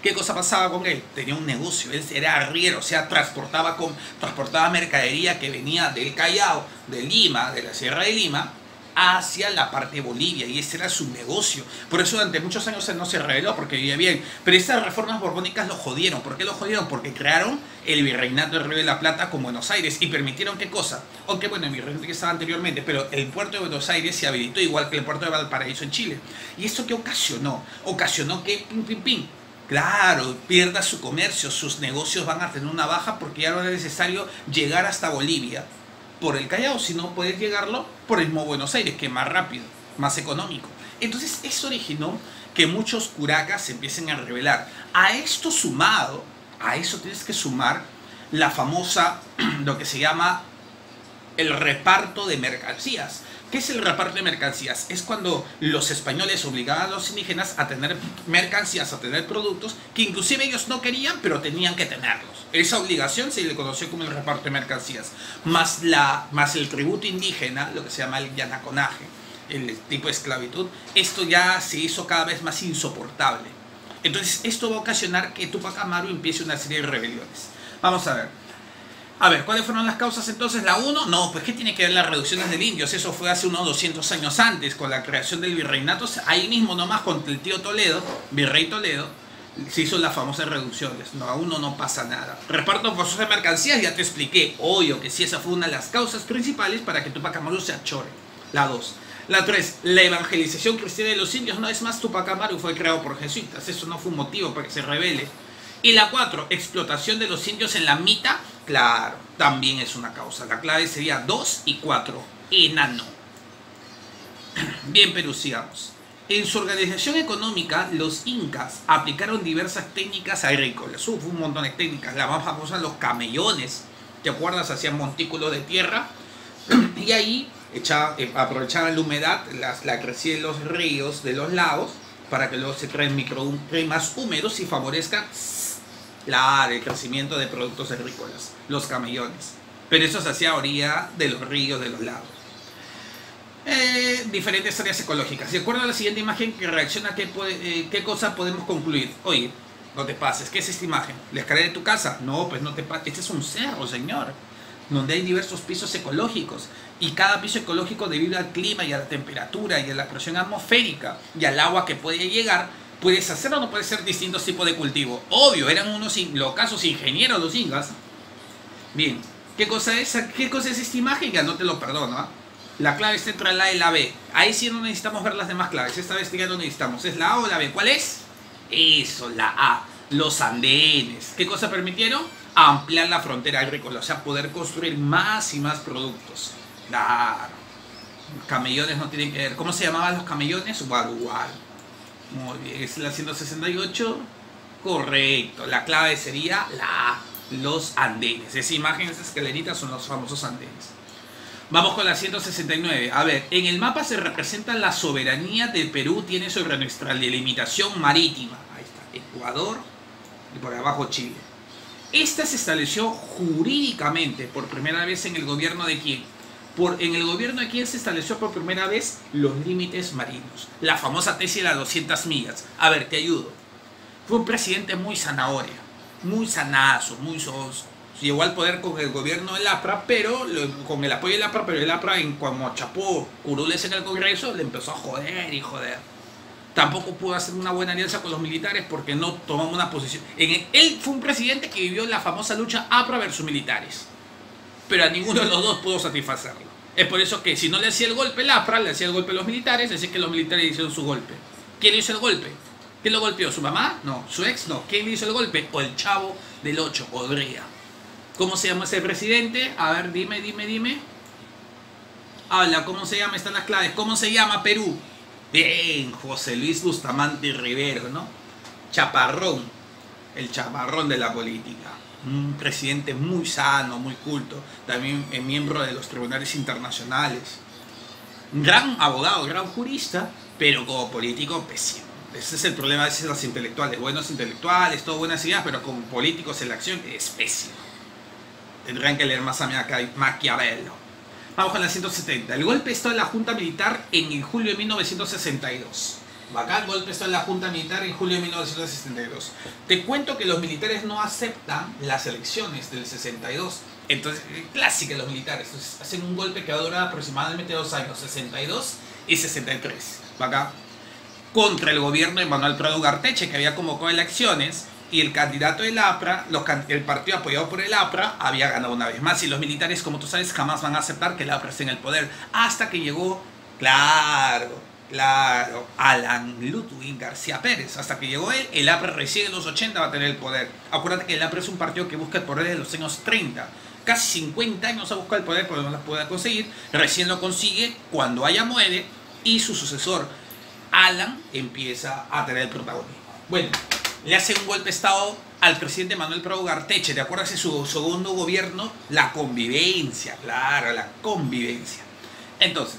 Speaker 1: ¿qué cosa pasaba con él? Tenía un negocio, él era arriero, o sea, transportaba mercadería que venía del Callao, de Lima, de la Sierra de Lima, hacia la parte de Bolivia, y ese era su negocio. Por eso durante muchos años él no se rebeló, porque vivía bien. Pero estas reformas borbónicas lo jodieron. ¿Por qué lo jodieron? Porque crearon el virreinato del Río de la Plata con Buenos Aires y permitieron ¿qué cosa? Aunque bueno, el virreinato que estaba anteriormente, pero el puerto de Buenos Aires se habilitó igual que el puerto de Valparaíso en Chile. ¿Y esto qué ocasionó? Ocasionó que claro, pierda su comercio, sus negocios van a tener una baja porque ya no era necesario llegar hasta Bolivia por el Callao, sino poder llegarlo por el mismo Buenos Aires, que es más rápido, más económico. Entonces eso originó que muchos curacas se empiecen a rebelar. A esto sumado, a eso tienes que sumar la famosa, lo que se llama el reparto de mercancías. ¿Qué es el reparto de mercancías? Es cuando los españoles obligaban a los indígenas a tener mercancías, a tener productos que inclusive ellos no querían, pero tenían que tenerlos. Esa obligación se le conoció como el reparto de mercancías. Más el tributo indígena, lo que se llama el yanaconaje, el tipo de esclavitud, esto ya se hizo cada vez más insoportable. Entonces esto va a ocasionar que Túpac Amaru empiece una serie de rebeliones. Vamos a ver. ¿Cuáles fueron las causas entonces? La 1, no, pues ¿qué tiene que ver las reducciones de indios? Eso fue hace unos 200 años antes, con la creación del virreinato. Ahí mismo nomás con el tío Toledo, virrey Toledo, se hizo las famosas reducciones. No, a uno no pasa nada. Reparto forzoso de mercancías, ya te expliqué. Obvio que sí, esa fue una de las causas principales para que Túpac Amaru se achore. La 2. La 3, la evangelización cristiana de los indios. No, es más, Túpac Amaru fue creado por jesuitas. Eso no fue un motivo para que se rebele. Y la 4, explotación de los indios en la mita. Claro, también es una causa. La clave sería 2 y 4. Enano. Bien, Perú, sigamos. En su organización económica, los incas aplicaron diversas técnicas agrícolas. Un montón de técnicas. La más famosa, los camellones. ¿Te acuerdas? Hacían montículos de tierra. Y ahí aprovechaban la humedad, la crecida de los ríos, de los lagos, para que luego se creen microclimas húmedos y favorezcan el crecimiento de productos agrícolas, los camellones. Pero eso se hacía a orilla de los ríos, de los lagos. Diferentes áreas ecológicas. De acuerdo a la siguiente imagen que reacciona, ¿qué cosa podemos concluir? Oye, no te pases. ¿Qué es esta imagen? ¿La escalera de tu casa? No, pues no te pases. Este es un cerro, señor, donde hay diversos pisos ecológicos. Y cada piso ecológico, debido al clima y a la temperatura y a la presión atmosférica y al agua que puede llegar, puedes hacer o no puedes hacer distintos tipos de cultivo. Obvio, eran unos locasos ingenieros los incas. Bien, ¿qué cosa es esta imagen? Ya no te lo perdono, ¿eh? La clave está entre la A y la B. Ahí sí no necesitamos ver las demás claves. Esta vez ya no necesitamos. ¿Es la A o la B? ¿Cuál es? Eso, la A. Los andenes. ¿Qué cosa permitieron? Ampliar la frontera agrícola. O sea, poder construir más y más productos. Claro. Camellones no tienen que ver. ¿Cómo se llamaban los camellones? Guaruguar. Muy bien. ¿Es la 168? Correcto. La clave sería la A. Los andenes. Esa imagen, esa escalerita son los famosos andenes. Vamos con la 169. A ver, en el mapa se representa la soberanía del Perú, tiene sobre nuestra delimitación marítima. Ahí está, Ecuador y por abajo Chile. Esta se estableció jurídicamente por primera vez en el gobierno de quién. En el gobierno de quién se estableció por primera vez los límites marinos. La famosa tesis de las 200 millas. A ver, te ayudo. Fue un presidente muy zanahoria, muy sanazo, muy soso. Llegó al poder con el gobierno del APRA, pero con el apoyo del APRA, pero el APRA, como chapó curules en el Congreso, le empezó a joder y joder. Tampoco pudo hacer una buena alianza con los militares porque no tomó una posición. Él fue un presidente que vivió la famosa lucha APRA versus militares, pero a ninguno de los dos pudo satisfacerlo. Es por eso que si no le hacía el golpe el APRA, le hacía el golpe a los militares, así que los militares hicieron su golpe. ¿Quién hizo el golpe? ¿Quién lo golpeó? ¿Su mamá? No. ¿Su ex? No. ¿Quién le hizo el golpe? O el chavo del 8, Odría. ¿Cómo se llama ese presidente? A ver, dime. Habla, ¿cómo se llama? Están las claves. ¿Cómo se llama Perú? Bien, José Luis Bustamante Rivero, ¿no? Chaparrón, el chaparrón de la política. Un presidente muy sano, muy culto, también miembro de los tribunales internacionales. Un gran abogado, gran jurista, pero como político pésimo. Ese es el problema a veces de los intelectuales. Buenos intelectuales, todo buenas ideas, pero como políticos en la acción es pésimo. Tendrán que leer más a Maquiavelo. Vamos con la 170. El golpe está en la Junta Militar en julio de 1962. Bacán, golpe está en la Junta Militar en julio de 1962. Te cuento que los militares no aceptan las elecciones del 62 Entonces, clásica de los militares. Entonces, hacen un golpe que va a durar aproximadamente 2 años, 62 y 63. Acá, contra el gobierno de Manuel Prado Ugarteche, que había convocado elecciones, y el candidato del APRA, el partido apoyado por el APRA, había ganado una vez más. Y los militares, como tú sabes, jamás van a aceptar que el APRA esté en el poder. Hasta que llegó, claro, Alan Ludwig García Pérez. Hasta que llegó él, el APRA recién en los 80 va a tener el poder. Acuérdate que el APRA es un partido que busca el poder desde los años 30. Casi 50 años ha buscado el poder, pero no lo puede conseguir. Recién lo consigue cuando Haya muere y su sucesor, Alan, empieza a tener el protagonismo. Bueno, le hace un golpe de estado al presidente Manuel Prado Ugarteche. ¿Te acuerdas de su segundo gobierno? La convivencia, claro, la convivencia. Entonces,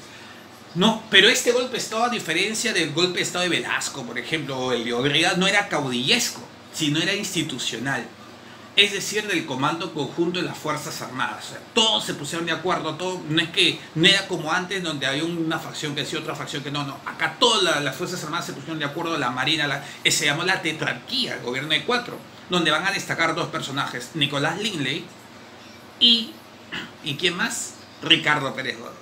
Speaker 1: no, pero este golpe de estado, a diferencia del golpe de estado de Velasco, por ejemplo, o el de Ortega, no era caudillesco, sino era institucional. Es decir, del Comando Conjunto de las Fuerzas Armadas. O sea, todos se pusieron de acuerdo, todo, no era como antes donde había una facción que decía otra facción que no. Acá todas las Fuerzas Armadas se pusieron de acuerdo, la Marina, se llamó la tetrarquía, el gobierno de 4, donde van a destacar 2 personajes, Nicolás Lindley y ¿quién más? Ricardo Pérez Gordon.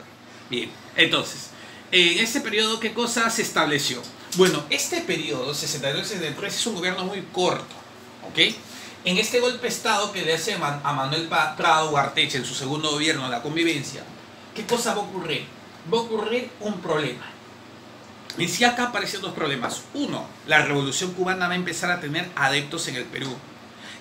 Speaker 1: Bien, entonces, en ese periodo, ¿qué cosa se estableció? Bueno, este periodo, 62-63, es un gobierno muy corto, ¿ok? En este golpe de estado que le hace a Manuel Prado Ugarteche en su segundo gobierno, la convivencia, ¿qué cosa va a ocurrir? Va a ocurrir un problema. Y si acá aparecen 2 problemas. Uno, la revolución cubana va a empezar a tener adeptos en el Perú.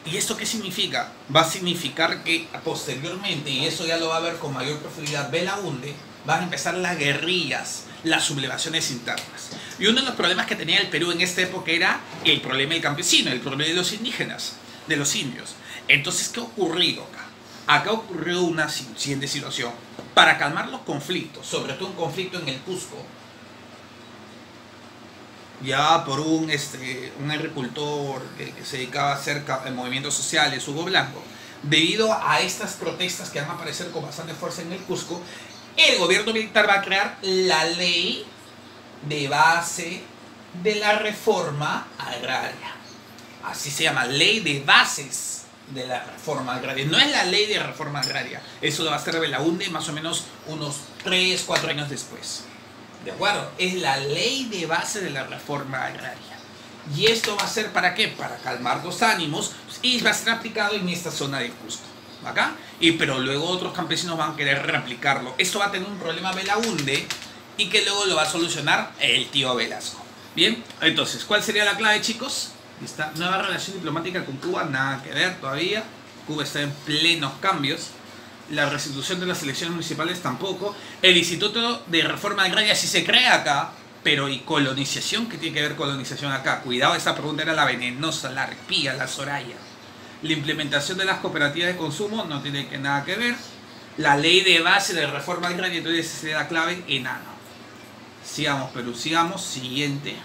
Speaker 1: ¿Y esto qué significa? Va a significar que posteriormente, y eso ya lo va a ver con mayor profundidad Belaúnde, van a empezar las guerrillas, las sublevaciones internas. Y uno de los problemas que tenía el Perú en esta época era el problema del campesino, el problema de los indígenas, de los indios. Entonces, ¿qué ha ocurrido acá? Acá ocurrió una siguiente situación. Para calmar los conflictos, sobre todo un conflicto en el Cusco, ya por un agricultor que se dedicaba a hacer movimientos sociales, Hugo Blanco, debido a estas protestas que van a aparecer con bastante fuerza en el Cusco, el gobierno militar va a crear la ley de base de la reforma agraria. Así se llama, ley de bases de la reforma agraria. No es la ley de reforma agraria. Eso lo va a hacer Belaúnde más o menos unos 3-4 años después. ¿De acuerdo? Es la ley de base de la reforma agraria. Y esto va a ser ¿para qué? Para calmar los ánimos y va a ser aplicado en esta zona de Cusco. ¿Acá? Pero luego otros campesinos van a querer replicarlo. Esto va a tener un problema Belaúnde y que luego lo va a solucionar el tío Velasco. Bien, entonces, ¿cuál sería la clave, chicos? Esta nueva relación diplomática con Cuba, nada que ver todavía. Cuba está en plenos cambios. La restitución de las elecciones municipales tampoco. El Instituto de Reforma Agraria sí se crea acá, pero ¿y colonización? ¿Qué tiene que ver colonización acá? Cuidado, esa pregunta era la venenosa, la arpía, la Soraya. La implementación de las cooperativas de consumo no tiene nada que ver. La ley de base de reforma agraria, entonces esa es la clave, enano. Sigamos, Perú, sigamos. Siguiente.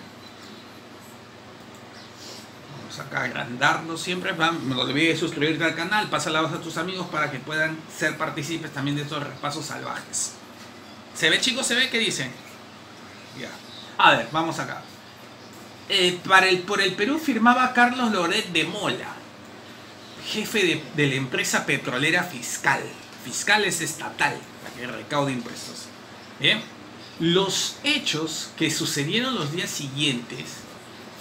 Speaker 1: Vamos acá a agrandarlo siempre. No olvides suscribirte al canal, pásala a tus amigos para que puedan ser partícipes también de estos repasos salvajes. ¿Se ve, chicos? ¿Se ve? ¿Qué dicen? Ya. A ver, vamos acá. Por el Perú firmaba Carlos Loret de Mola, jefe de la empresa petrolera Fiscal. Fiscal es estatal, la que recauda impuestos. Bien. Los hechos que sucedieron los días siguientes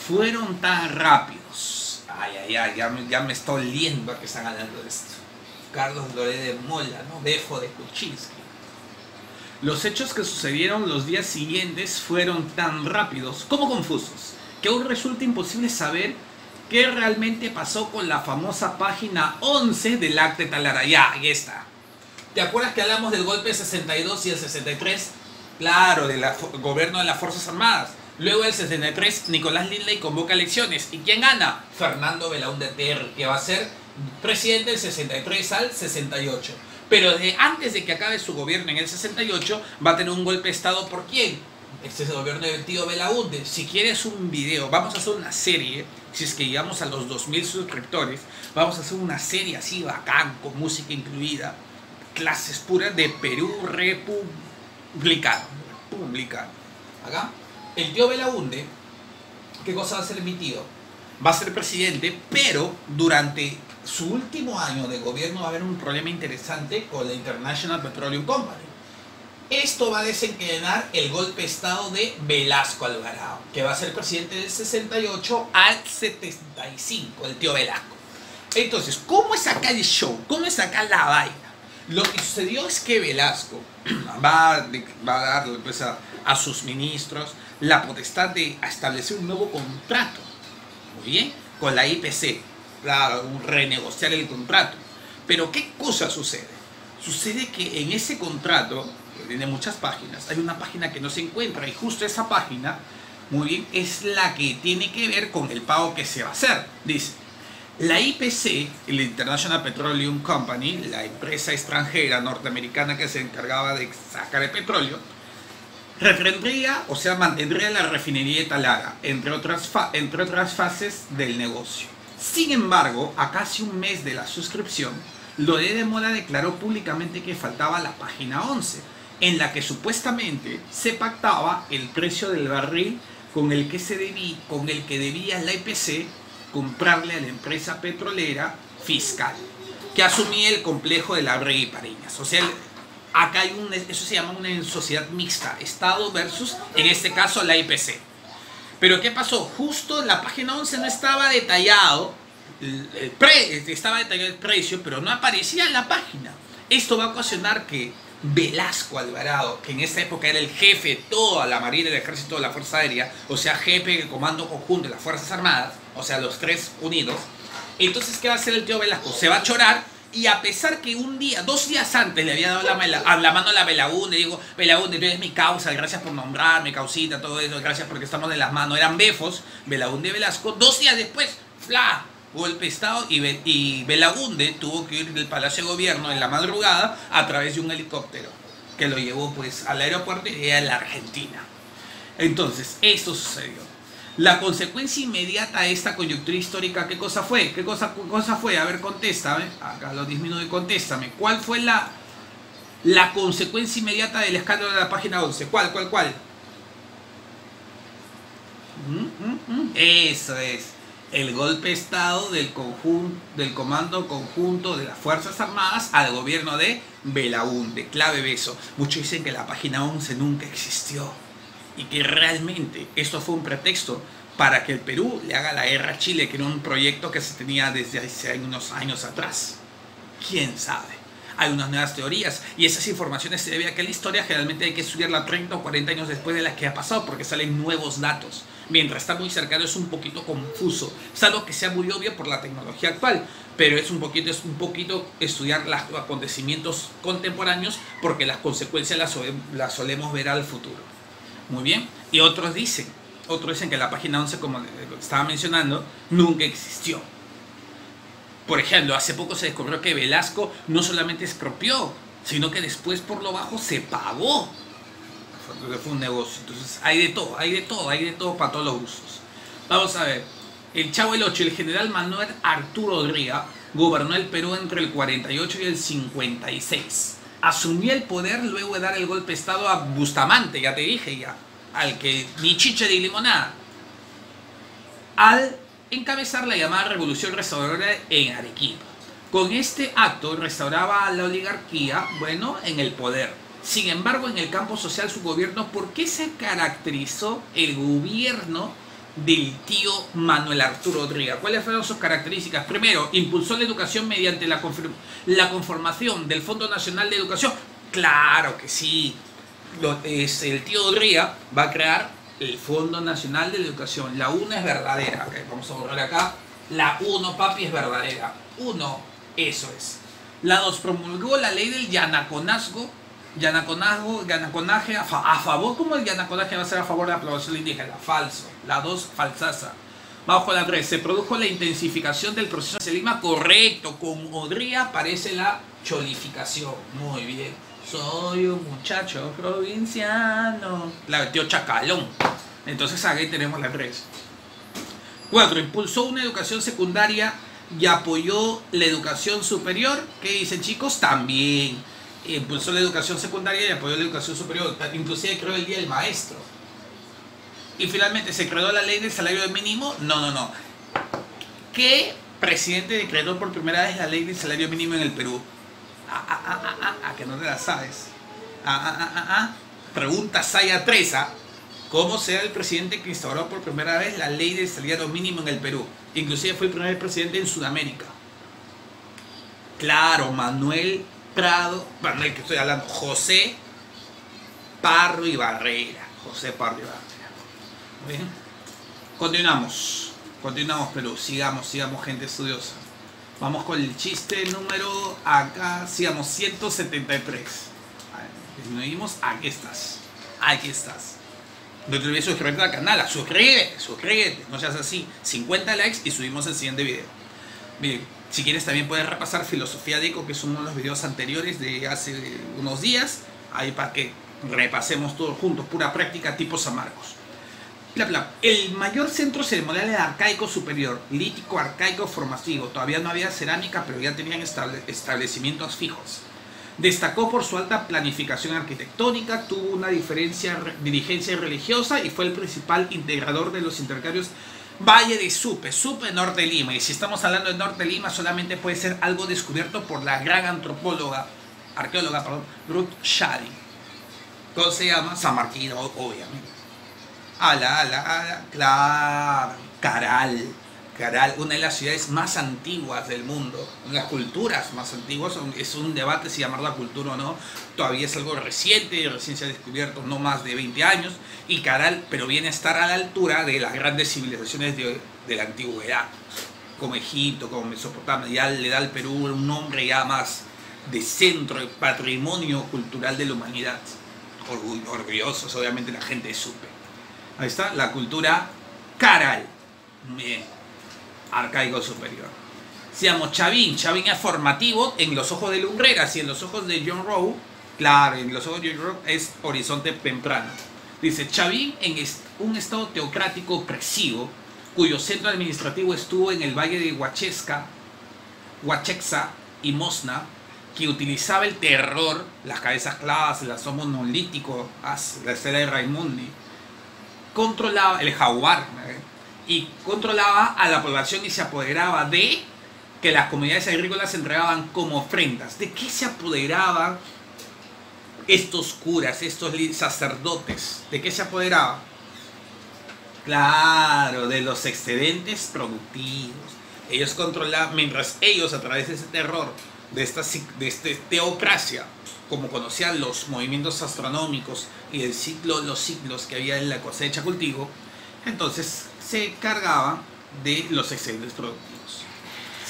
Speaker 1: fueron tan rápidos. Ya me está oliendo a que están hablando de esto. Carlos Loret de Mola, ¿no? Dejo de Kuczynski. Los hechos que sucedieron los días siguientes fueron tan rápidos como confusos, que aún resulta imposible saber qué realmente pasó con la famosa página 11 del Acta de Talarayá. Ahí está. ¿Te acuerdas que hablamos del golpe del 62 y el 63? Claro, del gobierno de las Fuerzas Armadas. Luego del 63, Nicolás Lindley convoca elecciones. ¿Y quién gana? Fernando Belaúnde Terry, que va a ser presidente del 63 al 68. Pero antes de que acabe su gobierno en el 68, va a tener un golpe de estado. ¿Por quién? Este es el gobierno del tío Belaúnde. Si quieres un video, vamos a hacer una serie. Si es que llegamos a los 2000 suscriptores, vamos a hacer una serie así bacán, con música incluida, clases puras de Perú republicano. Acá, el tío Belaúnde, ¿qué cosa va a ser mi tío? Va a ser presidente, pero durante su último año de gobierno va a haber un problema interesante con la International Petroleum Company. Esto va a desencadenar el golpe de estado de Velasco Alvarado, que va a ser presidente del 68 al 75, el tío Velasco. Entonces, ¿cómo es acá el show? ¿Cómo es acá la vaina? Lo que sucedió es que Velasco va a dar pues, a sus ministros la potestad de establecer un nuevo contrato, muy bien, con la IPC, para renegociar el contrato. Pero ¿qué cosa sucede? Sucede que en ese contrato, que tiene muchas páginas, hay una página que no se encuentra y justo esa página, muy bien, es la que tiene que ver con el pago que se va a hacer. Dice, la IPC, la International Petroleum Company, la empresa extranjera norteamericana que se encargaba de sacar el petróleo, retendría, o sea, mantendría la refinería de Talara, entre otras fases del negocio. Sin embargo, a casi un mes de la suscripción, Loret de Mola declaró públicamente que faltaba la página 11, en la que supuestamente se pactaba el precio del barril con el que debía la IPC comprarle a la empresa petrolera Fiscal, que asumía el complejo de la Rey y Pareñas. O sea, acá hay eso se llama una sociedad mixta, Estado versus, en este caso, la IPC. Pero ¿qué pasó? Justo en la página 11 no estaba detallado, estaba detallado el precio, pero no aparecía en la página. Esto va a ocasionar que Velasco Alvarado, que en esta época era el jefe de toda la Marina, el Ejército, de la Fuerza Aérea, o sea, jefe del Comando Conjunto de las Fuerzas Armadas, o sea, los tres unidos. Entonces, ¿qué va a hacer el tío Velasco? Se va a chorar, y a pesar que 2 días antes le había dado la mano a la Belaúnde, digo, Belaúnde, tú eres mi causa, gracias por nombrarme, causita, todo eso, gracias porque estamos de las manos, eran befos, Belaúnde y Velasco. 2 días después, ¡fla!, golpe de estado, y Belaúnde tuvo que ir del Palacio de Gobierno en la madrugada a través de un helicóptero que lo llevó pues al aeropuerto y a la Argentina. Entonces, esto sucedió. La consecuencia inmediata a esta coyuntura histórica, ¿qué cosa fue? ¿Qué cosa fue? A ver, contéstame. Acá lo disminuyo y contéstame. ¿Cuál fue la consecuencia inmediata del escándalo de la página 11? ¿Cuál? Eso es. El golpe de estado del Comando Conjunto de las Fuerzas Armadas al gobierno de Belaúnde. Clave beso. Muchos dicen que la página 11 nunca existió y que realmente esto fue un pretexto para que el Perú le haga la guerra a Chile, que era un proyecto que se tenía desde hace unos años atrás. ¿Quién sabe? Hay unas nuevas teorías y esas informaciones se debe a que la historia generalmente hay que estudiarla 30 o 40 años después de la que ha pasado, porque salen nuevos datos. Mientras está muy cercano es un poquito confuso, salvo que sea muy obvio por la tecnología actual, pero es un poquito estudiar los acontecimientos contemporáneos, porque las consecuencias las solemos ver al futuro. Muy bien, y otros dicen que la página 11, como estaba mencionando, nunca existió. Por ejemplo, hace poco se descubrió que Velasco no solamente expropió, sino que después por lo bajo se pagó. Fue un negocio. Entonces hay de todo para todos los gustos. Vamos a ver. El Chavo el 8, el general Manuel Arturo Odría, gobernó el Perú entre el 48 y el 56. Asumió el poder luego de dar el golpe de estado a Bustamante, ya te dije ya, al que ni chicha de limonada, al encabezar la llamada Revolución Restauradora en Arequipa. Con este acto restauraba a la oligarquía, en el poder. Sin embargo, en el campo social, su gobierno, ¿por qué se caracterizó el gobierno del tío Manuel Arturo Odría? ¿Cuáles fueron sus características? Primero, impulsó la educación mediante la conformación del Fondo Nacional de Educación. Claro que sí. El tío Odría va a crear el Fondo Nacional de la Educación. La 1 es verdadera. Okay, vamos a borrar acá. La 1, papi, es verdadera. 1, eso es. La 2, promulgó la ley del Yanaconaje a favor. ¿Cómo el yanaconaje va a ser a favor de la población indígena? Falso. La 2, falsaza. Vamos con la 3. Se produjo la intensificación del proceso de Lima. Correcto. Con Odría aparece la cholificación. Muy bien. Soy un muchacho provinciano. La metió Chacalón. Entonces aquí tenemos la 3. 4. Impulsó una educación secundaria y apoyó la educación superior. ¿Qué dicen, chicos? También. Impulsó la educación secundaria y apoyó la educación superior. Inclusive creó el Día del Maestro. Y finalmente, ¿se creó la ley del salario mínimo? No. ¿Qué presidente decretó por primera vez la ley del salario mínimo en el Perú? Que no te la sabes. Pregunta Saya Treza. ¿Cómo será el presidente que instauró por primera vez la ley del salario mínimo en el Perú? Inclusive fue el primer presidente en Sudamérica. Claro, Manuel Prado, Manuel que estoy hablando, José Pardo y Barrera. José Pardo y Barrera. ¿Bien? Continuamos Perú, sigamos gente estudiosa. Vamos con el chiste número, acá, sigamos, 173. Disminuimos, aquí estás. No te olvides suscribirte al canal, suscríbete, no seas así. 50 likes y subimos el siguiente video. Bien, si quieres también puedes repasar Filosofía de Eco, que es uno de los videos anteriores de hace unos días, ahí para que repasemos todos juntos, pura práctica tipo San Marcos. El mayor centro ceremonial era arcaico superior, lítico, arcaico, formativo. Todavía no había cerámica, pero ya tenían establecimientos fijos. Destacó por su alta planificación arquitectónica, tuvo una dirigencia religiosa y fue el principal integrador de los intercambios Valle de Supe, Norte de Lima. Y si estamos hablando de Norte de Lima, solamente puede ser algo descubierto por la gran arqueóloga, Ruth Shading. ¿Cómo se llama? San Martín, obviamente. Claro, Caral, una de las ciudades más antiguas del mundo, una de las culturas más antiguas. Es un debate si llamarla cultura o no, todavía es algo reciente, recién se ha descubierto, no más de 20 años, y Caral, pero viene a estar a la altura de las grandes civilizaciones de la antigüedad, como Egipto, como Mesopotamia. Ya le da al Perú un nombre ya más de centro, de patrimonio cultural de la humanidad. Orgullosos, obviamente, la gente de Supe. Ahí está, la cultura Caral. Bien. Arcaico superior. Seamos Chavín es formativo en los ojos de Lumbreras y en los ojos de John Rowe. Claro, en los ojos de John Rowe es horizonte temprano. Dice, Chavín en un estado teocrático opresivo, cuyo centro administrativo estuvo en el valle de Huachexa y Mosna, que utilizaba el terror, las cabezas clavadas, el asomo monolítico, la estela de Raimundi, controlaba el jaguar, y controlaba a la población y se apoderaba de que las comunidades agrícolas se entregaban como ofrendas. ¿De qué se apoderaban estos curas, estos sacerdotes? ¿De qué se apoderaban? Claro, de los excedentes productivos. Ellos controlaban, mientras ellos a través de ese terror, de esta teocracia, como conocían los movimientos astronómicos y los ciclos que había en la cosecha-cultivo, entonces se cargaba de los excedentes productivos.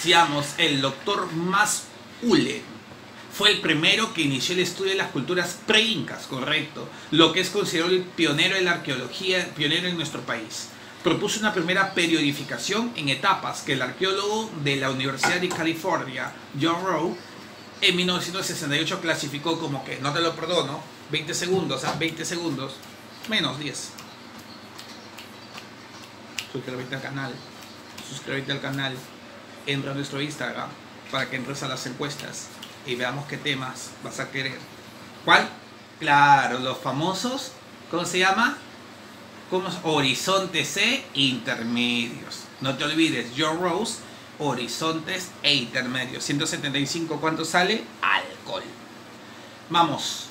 Speaker 1: Seamos, el doctor Mas-Ulen fue el primero que inició el estudio de las culturas pre-incas, correcto, lo que es considerado el pionero de la arqueología, pionero en nuestro país. Propuso una primera periodificación en etapas que el arqueólogo de la Universidad de California, John Rowe, en 1968 clasificó como que, no te lo perdono, 20 segundos, 20 segundos, menos 10. Suscríbete al canal, entra a nuestro Instagram para que entres a las encuestas y veamos qué temas vas a querer. ¿Cuál? Claro, los famosos, ¿cómo se llama? Horizontes e intermedios. No te olvides, John Rose, horizontes e intermedios. 175, ¿cuánto sale? Alcohol. Vamos,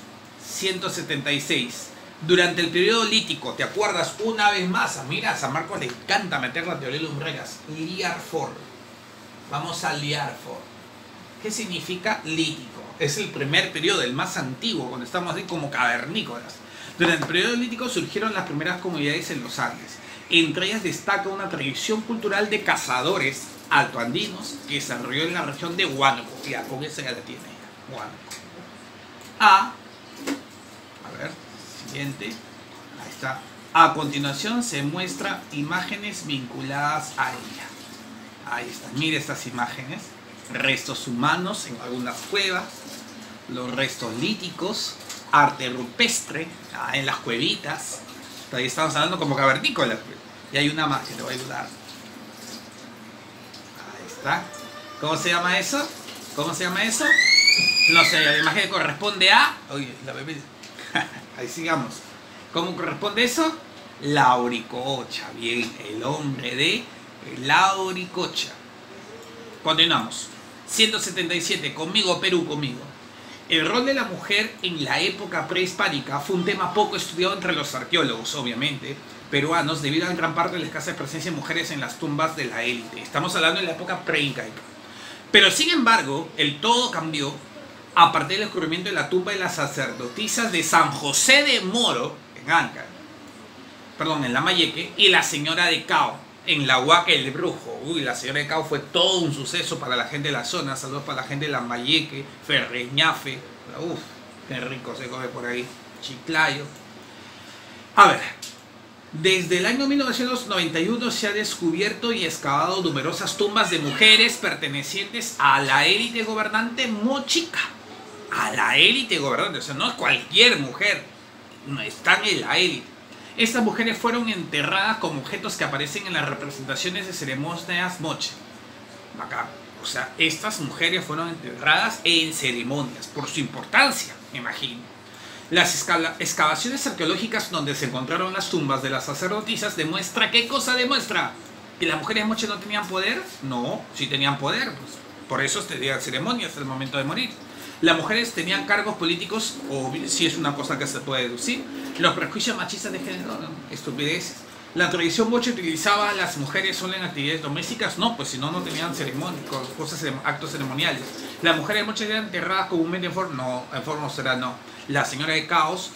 Speaker 1: 176. Durante el periodo lítico, ¿te acuerdas una vez más? Mira, a San Marcos le encanta meter la teoría de Lumbreras. Liarfor. Vamos a Liarfor. ¿Qué significa lítico? Es el primer periodo, el más antiguo, cuando estamos ahí como cavernícolas. Durante el periodo lítico surgieron las primeras comunidades en los Andes. Entre ellas destaca una tradición cultural de cazadores altoandinos que se desarrolló en la región de Huánuco. Ya, con esa ya la tiene. Huánuco. A ver, siguiente. Ahí está. A continuación se muestran imágenes vinculadas a ella. Ahí está. Mire estas imágenes. Restos humanos en algunas cuevas. Los restos líticos. Arte rupestre en las cuevitas. Ahí estamos hablando como cavernícolas. Y hay una más que te voy a ayudar. Ahí está. ¿Cómo se llama eso? ¿Cómo se llama eso? No sé, la imagen corresponde a... Oye, la bebé. Ahí sigamos. ¿Cómo corresponde eso? Lauricocha. Bien, el hombre de Lauricocha. Continuamos. 177. Conmigo, Perú, conmigo. El rol de la mujer en la época prehispánica fue un tema poco estudiado entre los arqueólogos, obviamente, peruanos, debido a gran parte de la escasa presencia de mujeres en las tumbas de la élite. Estamos hablando de la época preincaica. Pero sin embargo, el todo cambió a partir del descubrimiento de la tumba de las sacerdotisas de San José de Moro, en Anca, en Lambayeque, y la señora de Cao, en la Huaca el Brujo. Uy, la señora de Cao fue todo un suceso para la gente de la zona. Saludos para la gente de Lambayeque, Ferreñafe. Uf, qué rico se come por ahí. Chiclayo. A ver, desde el año 1991 se ha descubierto y excavado numerosas tumbas de mujeres pertenecientes a la élite gobernante mochica. A la élite gobernante, o sea, no es cualquier mujer, no están en la élite. Estas mujeres fueron enterradas como objetos que aparecen en las representaciones de ceremonias moche. Acá, o sea, estas mujeres fueron enterradas en ceremonias, por su importancia, me imagino. Las excavaciones arqueológicas donde se encontraron las tumbas de las sacerdotisas demuestra, ¿qué cosa demuestra? ¿Que las mujeres moche no tenían poder? No, sí tenían poder, pues. Por eso tenían ceremonias al momento de morir. Las mujeres tenían cargos políticos, o si es una cosa que se puede deducir. Los prejuicios machistas de género, no, estupideces. La tradición moche utilizaba a las mujeres solo en actividades domésticas, no, pues si no, no tenían ceremonias, actos ceremoniales. Las mujeres moche eran enterradas comúnmente en forma, no, en forma austera, no. La señora de Caos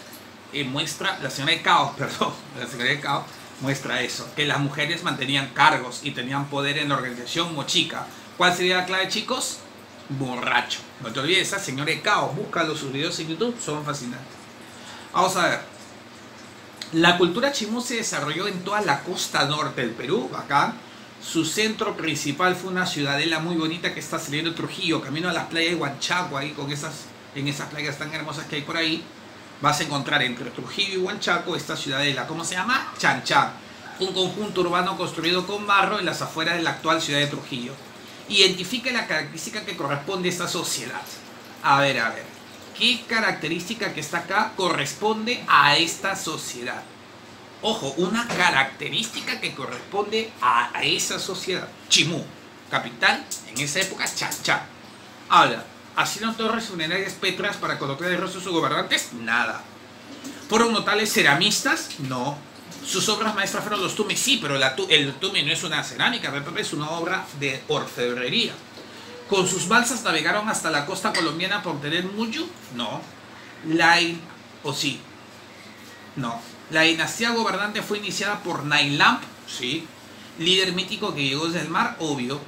Speaker 1: la señora de Caos muestra eso, que las mujeres mantenían cargos y tenían poder en la organización mochica. ¿Cuál sería la clave, chicos? Borracho. No te olvides, esa señora de Caos, búscalo, sus videos en YouTube, son fascinantes. Vamos a ver. La cultura chimú se desarrolló en toda la costa norte del Perú, acá. Su centro principal fue una ciudadela muy bonita que está saliendo de Trujillo, camino a las playas de Huanchaco, ahí en esas playas tan hermosas que hay por ahí. Vas a encontrar entre Trujillo y Huanchaco esta ciudadela, ¿cómo se llama? Chanchán. Un conjunto urbano construido con barro en las afueras de la actual ciudad de Trujillo. Identifica la característica que corresponde a esta sociedad. A ver. ¿Qué característica que está acá corresponde a esta sociedad? Ojo, una característica que corresponde a esa sociedad. Chimú, capital, en esa época, Chanchán. Habla, ¿hacían torres funerarias petras para colocar el rostro de sus gobernantes? Nada. ¿Fueron notables ceramistas? No. Sus obras maestras fueron los tumes, sí, pero el tume no es una cerámica, es una obra de orfebrería. ¿Con sus balsas navegaron hasta la costa colombiana por tener mucho? No. ¿O sí? No. La dinastía gobernante fue iniciada por Nailamp, sí. Líder mítico que llegó desde el mar, obvio.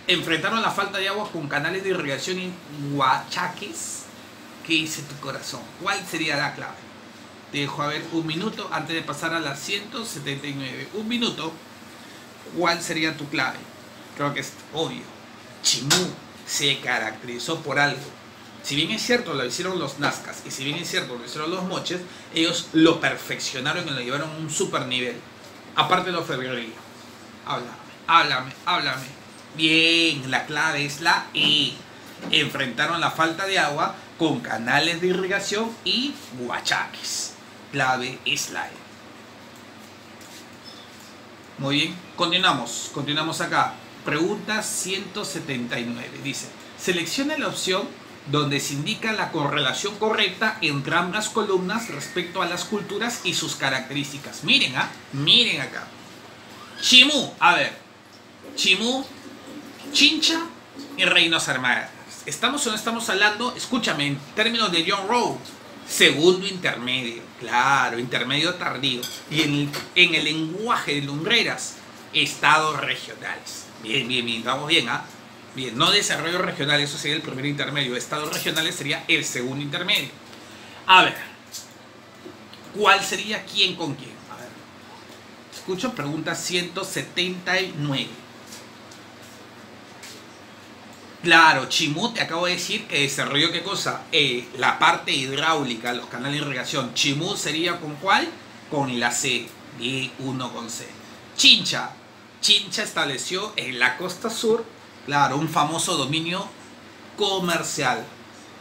Speaker 1: Enfrentaron la falta de agua con canales de irrigación en Huachaques. ¿Qué dice tu corazón? ¿Cuál sería la clave? Te dejo a ver un minuto antes de pasar a las 179. Un minuto. ¿Cuál sería tu clave? Creo que es obvio. Chimú se caracterizó por algo. Si bien es cierto, lo hicieron los nazcas, y si bien es cierto, lo hicieron los moches, ellos lo perfeccionaron y lo llevaron a un super nivel. Aparte de la orfebrería. Háblame. Bien, la clave es la E. Enfrentaron la falta de agua con canales de irrigación y huachaques. Clave es la E. Muy bien, continuamos acá. Pregunta 179. Dice, selecciona la opción donde se indica la correlación correcta entre ambas columnas respecto a las culturas y sus características. Miren acá. Chimú, a ver. Chimú, Chincha y Reinos Armadas. ¿Estamos o no estamos hablando? Escúchame, en términos de John Rowe, segundo intermedio. Claro, intermedio tardío. Y en el lenguaje de Lumbreras, estados regionales. Bien, vamos bien, ¿ah? Bien, no desarrollo regional, eso sería el primer intermedio. Estados regionales sería el segundo intermedio. A ver, ¿cuál sería quién con quién? A ver, escucho pregunta 179. Claro, Chimú, te acabo de decir que desarrolló ¿qué cosa? La parte hidráulica, los canales de irrigación. Chimú sería ¿con cuál? Con la C, D1 con C. Chincha estableció en la costa sur, claro, un famoso dominio comercial.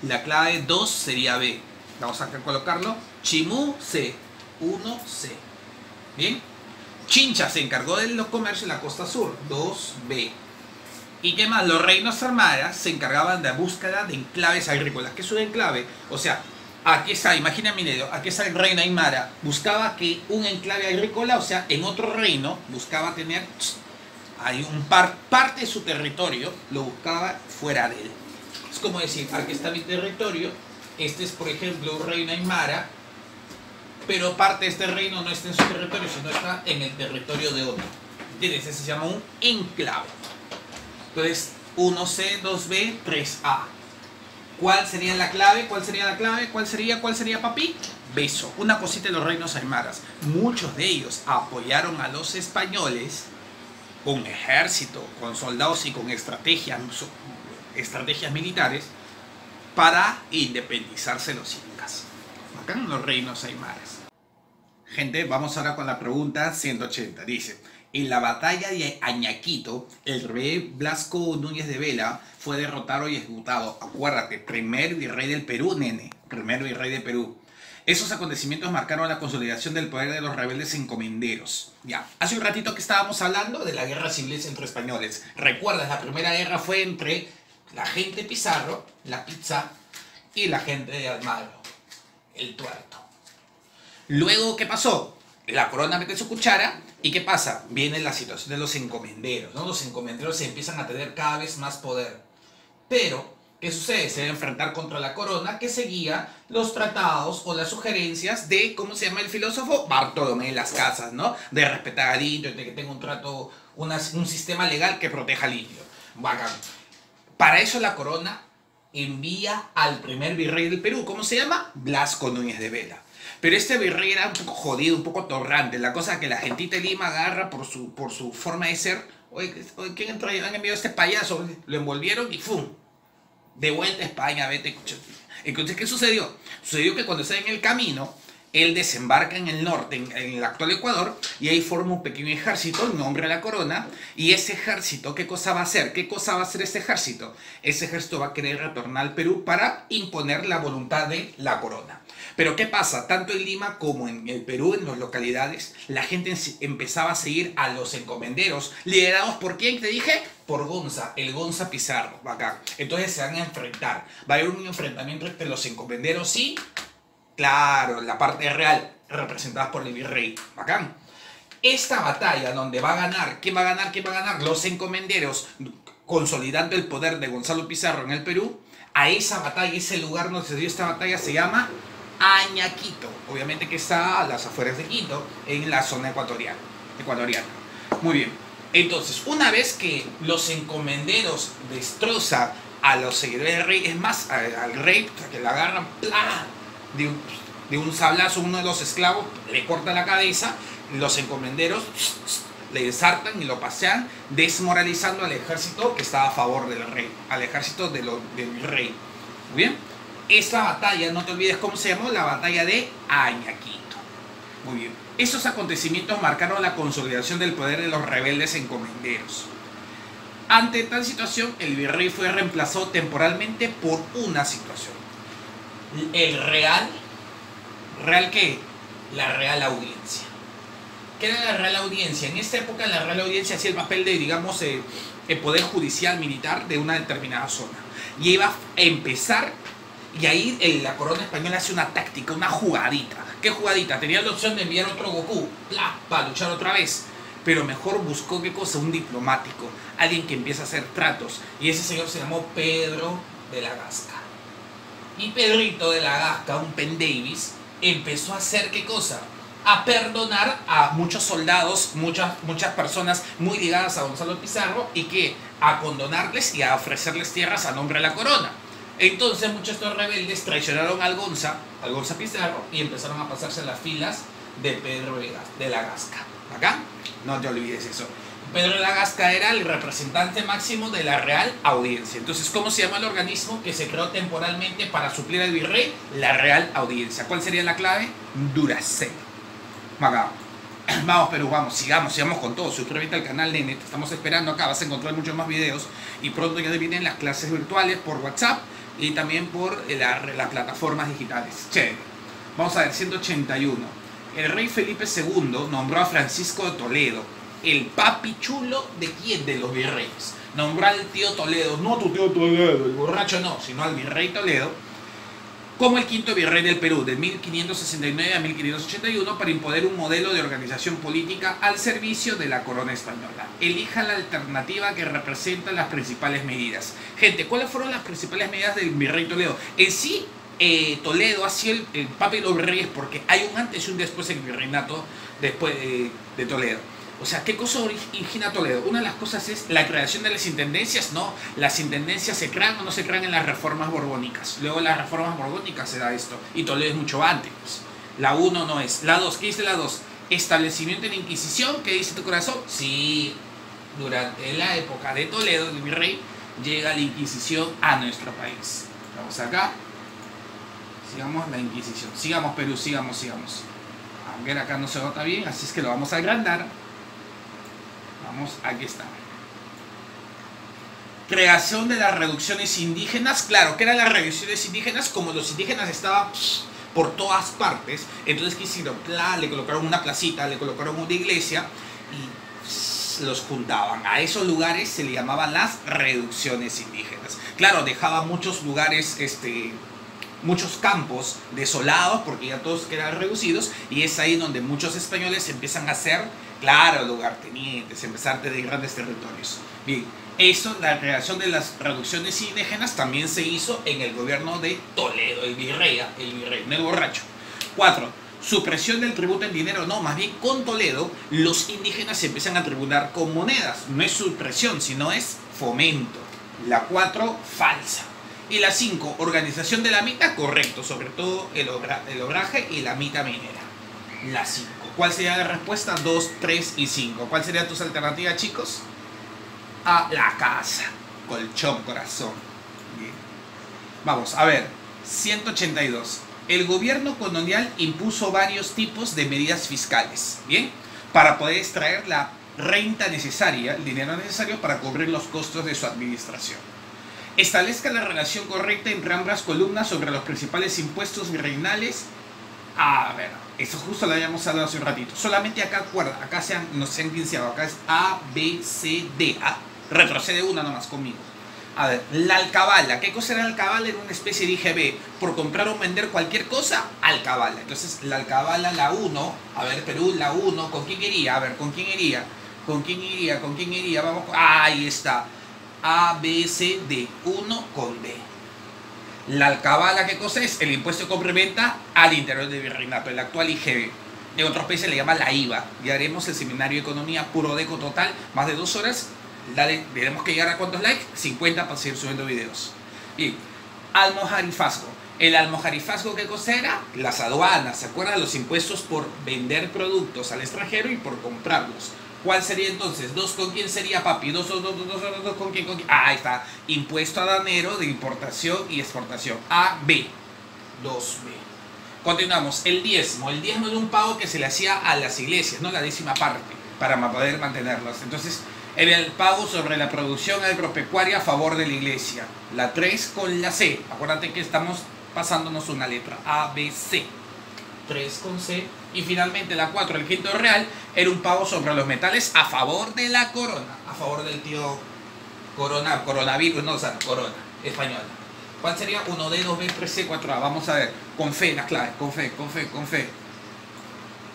Speaker 1: La clave 2 sería B. Vamos a colocarlo. Chimú, C, 1C. Bien. Chincha se encargó de los comercios en la costa sur, 2B. ¿Y qué más? Los reinos aymaras se encargaban de la búsqueda de enclaves agrícolas. ¿Qué es un enclave? O sea, aquí está, imagina mi dedo, aquí está el reino aymara. Buscaba que un enclave agrícola, o sea, en otro reino, buscaba tener hay parte de su territorio, lo buscaba fuera de él. Es como decir, aquí está mi territorio, este es por ejemplo un reino aymara, pero parte de este reino no está en su territorio, sino está en el territorio de otro. ¿Entiendes? Ese se llama un enclave. Entonces, 1C, 2B, 3A. ¿Cuál sería la clave? ¿Cuál sería la clave? ¿Cuál sería, papi? Beso. Una cosita de los reinos aymaras. Muchos de ellos apoyaron a los españoles con ejército, con soldados y con estrategias militares para independizarse los incas. Acá en los reinos aymaras. Gente, vamos ahora con la pregunta 180. Dice: en la batalla de Añaquito, el rey Blasco Núñez de Vela fue derrotado y ejecutado. Acuérdate, primer virrey del Perú, nene. Primer virrey de Perú. Esos acontecimientos marcaron la consolidación del poder de los rebeldes encomenderos. Ya, hace un ratito que estábamos hablando de la guerra civil entre españoles. ¿Recuerdas? La primera guerra fue entre la gente de Pizarro, la pizza, y la gente de Almagro, el tuerto. Luego, ¿qué pasó? La corona mete su cuchara. ¿Y qué pasa? Viene la situación de los encomenderos, ¿no? Los encomenderos se empiezan a tener cada vez más poder. Pero, ¿qué sucede? Se debe enfrentar contra la corona que seguía los tratados o las sugerencias de, ¿cómo se llama el filósofo? Bartolomé de las Casas, ¿no? De respetar al indio, de que tenga un trato, un sistema legal que proteja al indio. Bacán. Para eso la corona envía al primer virrey del Perú. ¿Cómo se llama? Blasco Núñez de Vela. Pero este virrey era un poco jodido, un poco torrante. La cosa que la gentita de Lima agarra por su forma de ser. Oye, ¿quién han enviado a este payaso? Lo envolvieron y ¡fum! De vuelta a España, vete. Entonces, ¿qué sucedió? Sucedió que cuando está en el camino, él desembarca en el norte, en el actual Ecuador, y ahí forma un pequeño ejército en nombre de la corona. Y ese ejército, ¿qué cosa va a hacer? ¿Qué cosa va a hacer ese ejército? Ese ejército va a querer retornar al Perú para imponer la voluntad de la corona. Pero ¿qué pasa? Tanto en Lima como en el Perú, en las localidades, la gente empezaba a seguir a los encomenderos, liderados por ¿quién te dije? Por Gonza, el Gonza Pizarro, acá. Entonces se van a enfrentar. Va a haber un enfrentamiento entre los encomenderos y, claro, la parte real, representada por el virrey, bacán. Esta batalla donde va a ganar, ¿quién va a ganar? ¿Quién va a ganar? Los encomenderos, consolidando el poder de Gonzalo Pizarro en el Perú. A esa batalla, ese lugar donde se dio esta batalla se llama Añaquito, obviamente que está a las afueras de Quito, en la zona ecuatoriana. Muy bien, entonces una vez que los encomenderos destrozan a los seguidores del rey, es más, al rey, o sea, que le agarran de un sablazo, uno de los esclavos le corta la cabeza, los encomenderos le ensartan y lo pasean, desmoralizando al ejército que estaba a favor del rey, al ejército del rey. Muy bien. Esta batalla, no te olvides cómo se llamó, la batalla de Añaquito. Muy bien. Esos acontecimientos marcaron la consolidación del poder de los rebeldes encomenderos. Ante tal situación, el virrey fue reemplazado temporalmente por una situación. El real... ¿Real qué? La Real Audiencia. ¿Qué era la Real Audiencia? En esta época la Real Audiencia hacía el papel de, digamos, el poder judicial militar de una determinada zona. Y iba a empezar... Y ahí la corona española hace una táctica, una jugadita. ¿Qué jugadita? Tenía la opción de enviar otro Goku para luchar otra vez. Pero mejor buscó, ¿qué cosa? Un diplomático. Alguien que empieza a hacer tratos. Y ese señor se llamó Pedro de la Gasca. Y Pedrito de la Gasca, un Penn Davis, empezó a hacer, ¿qué cosa? A perdonar a muchos soldados, muchas personas muy ligadas a Gonzalo Pizarro. Y que a condonarles y a ofrecerles tierras a nombre de la corona. Entonces muchos de estos rebeldes traicionaron al Gonza Pizarro, y empezaron a pasarse a las filas de Pedro de la Gasca. ¿Acá? No te olvides eso. Pedro de la Gasca era el representante máximo de la Real Audiencia. Entonces, ¿cómo se llama el organismo que se creó temporalmente para suplir al virrey? La Real Audiencia. ¿Cuál sería la clave? Duracell. Acá. Vamos Perú, vamos, sigamos con todo. Suscríbete al canal, nene, te estamos esperando acá. Vas a encontrar muchos más videos. Y pronto ya vienen las clases virtuales por WhatsApp y también por las plataformas digitales. Chévere. Vamos a ver, 181. El rey Felipe II nombró a Francisco de Toledo el papi chulo de quién, de los virreyes. Nombró al tío Toledo, no tu tío Toledo, el borracho no, sino al virrey Toledo, como el quinto virrey del Perú, de 1569 a 1581, para imponer un modelo de organización política al servicio de la corona española. Elija la alternativa que representa las principales medidas. Gente, ¿cuáles fueron las principales medidas del virrey Toledo? En sí, Toledo ha sido el papi de los virreyes porque hay un antes y un después en el virreinato después de Toledo. O sea, ¿qué cosa origina Toledo? Una de las cosas es la creación de las intendencias, ¿no? Las intendencias se crean o no se crean en las reformas borbónicas. Luego las reformas borbónicas se da esto. Y Toledo es mucho antes. Pues. La 1 no es. La 2, ¿qué dice la 2? Establecimiento de la Inquisición, ¿qué dice tu corazón? Sí, durante la época de Toledo, el virrey, llega la Inquisición a nuestro país. Vamos acá. Sigamos la Inquisición. Sigamos Perú, sigamos. A ver, acá no se nota bien, así es que lo vamos a agrandar. Vamos, aquí está. Creación de las reducciones indígenas. Claro, ¿qué eran las reducciones indígenas? Como los indígenas estaban por todas partes, entonces ¿qué hicieron? Le colocaron una placita, le colocaron una iglesia y los juntaban. A esos lugares se le llamaban las reducciones indígenas. Claro, dejaban muchos lugares, muchos campos desolados porque ya todos quedan reducidos, y es ahí donde muchos españoles empiezan a ser, claro, lugartenientes, empezar a tener grandes territorios. Bien, eso, la creación de las reducciones indígenas también se hizo en el gobierno de Toledo, el virrey, no el borracho. 4. Supresión del tributo en dinero, no, más bien con Toledo los indígenas se empiezan a tributar con monedas. No es supresión, sino es fomento. La 4, falsa. Y la 5, organización de la mita, correcto, sobre todo el obraje y la mita minera. La 5. ¿Cuál sería la respuesta? 2, 3 y 5. ¿Cuál sería tus alternativas, chicos? A la casa. Colchón, corazón. Bien. Vamos, a ver. 182. El gobierno colonial impuso varios tipos de medidas fiscales, ¿bien? Para poder extraer la renta necesaria, el dinero necesario para cubrir los costos de su administración. Establezca la relación correcta entre ambas columnas sobre los principales impuestos virreinales. A ver, eso justo lo habíamos hablado hace un ratito. Solamente acá, acuerda, acá no se han iniciado, acá es A, B, C, D. Retrocede una nomás conmigo. A ver, la alcabala. ¿Qué cosa era la alcabala? Era una especie de IGB. Por comprar o vender cualquier cosa, alcabala. Entonces, la alcabala, la 1. A ver, Perú, la 1. ¿Con quién iría? A ver, ¿con quién iría? ¿Con quién iría? ¿Con quién iría? Vamos. Ahí está. A, B, C, D. 1 con D. La alcabala, ¿qué cosa es? El impuesto de compra y venta al interior del virreinato, el actual IGB. En otros países le llama la IVA. Y haremos el seminario de economía puro deco total, más de 2 horas. Dale, tenemos que llegar a cuántos likes, 50 para seguir subiendo videos. Y almojarifazgo. El almojarifazgo, ¿qué cosa era? Las aduanas, ¿se acuerdan? Los impuestos por vender productos al extranjero y por comprarlos. ¿Cuál sería entonces? ¿2 con quién sería, papi? ¿2 con quién? Ahí está. Impuesto aduanero de importación y exportación. A, B. 2B. Continuamos. El diezmo. El diezmo era un pago que se le hacía a las iglesias, ¿no? La 10ª parte, para poder mantenerlas. Entonces, era el pago sobre la producción agropecuaria a favor de la iglesia. La 3 con la C. Acuérdate que estamos pasándonos una letra. A, B, C. 3 con C. Y finalmente la 4, el quinto real, era un pago sobre los metales a favor de la corona. A favor del tío coronavirus, no, o sea, corona española. ¿Cuál sería? 1D, 2B, 3C, 4A. Vamos a ver. Con fe las claves. Con fe.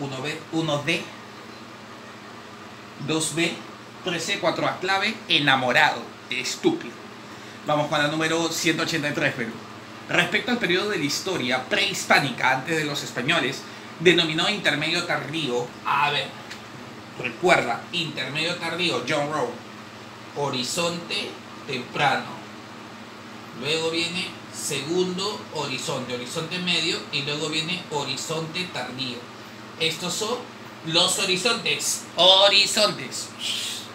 Speaker 1: 1D, 2B, 3C, 4A. Clave, enamorado. Estúpido. Vamos con la número 183, Perú. Respecto al periodo de la historia prehispánica, antes de los españoles, denominado intermedio tardío. A ver, recuerda, intermedio tardío, John Rowe. Horizonte temprano. Luego viene segundo horizonte, horizonte medio, y luego viene horizonte tardío. Estos son los horizontes. Horizontes.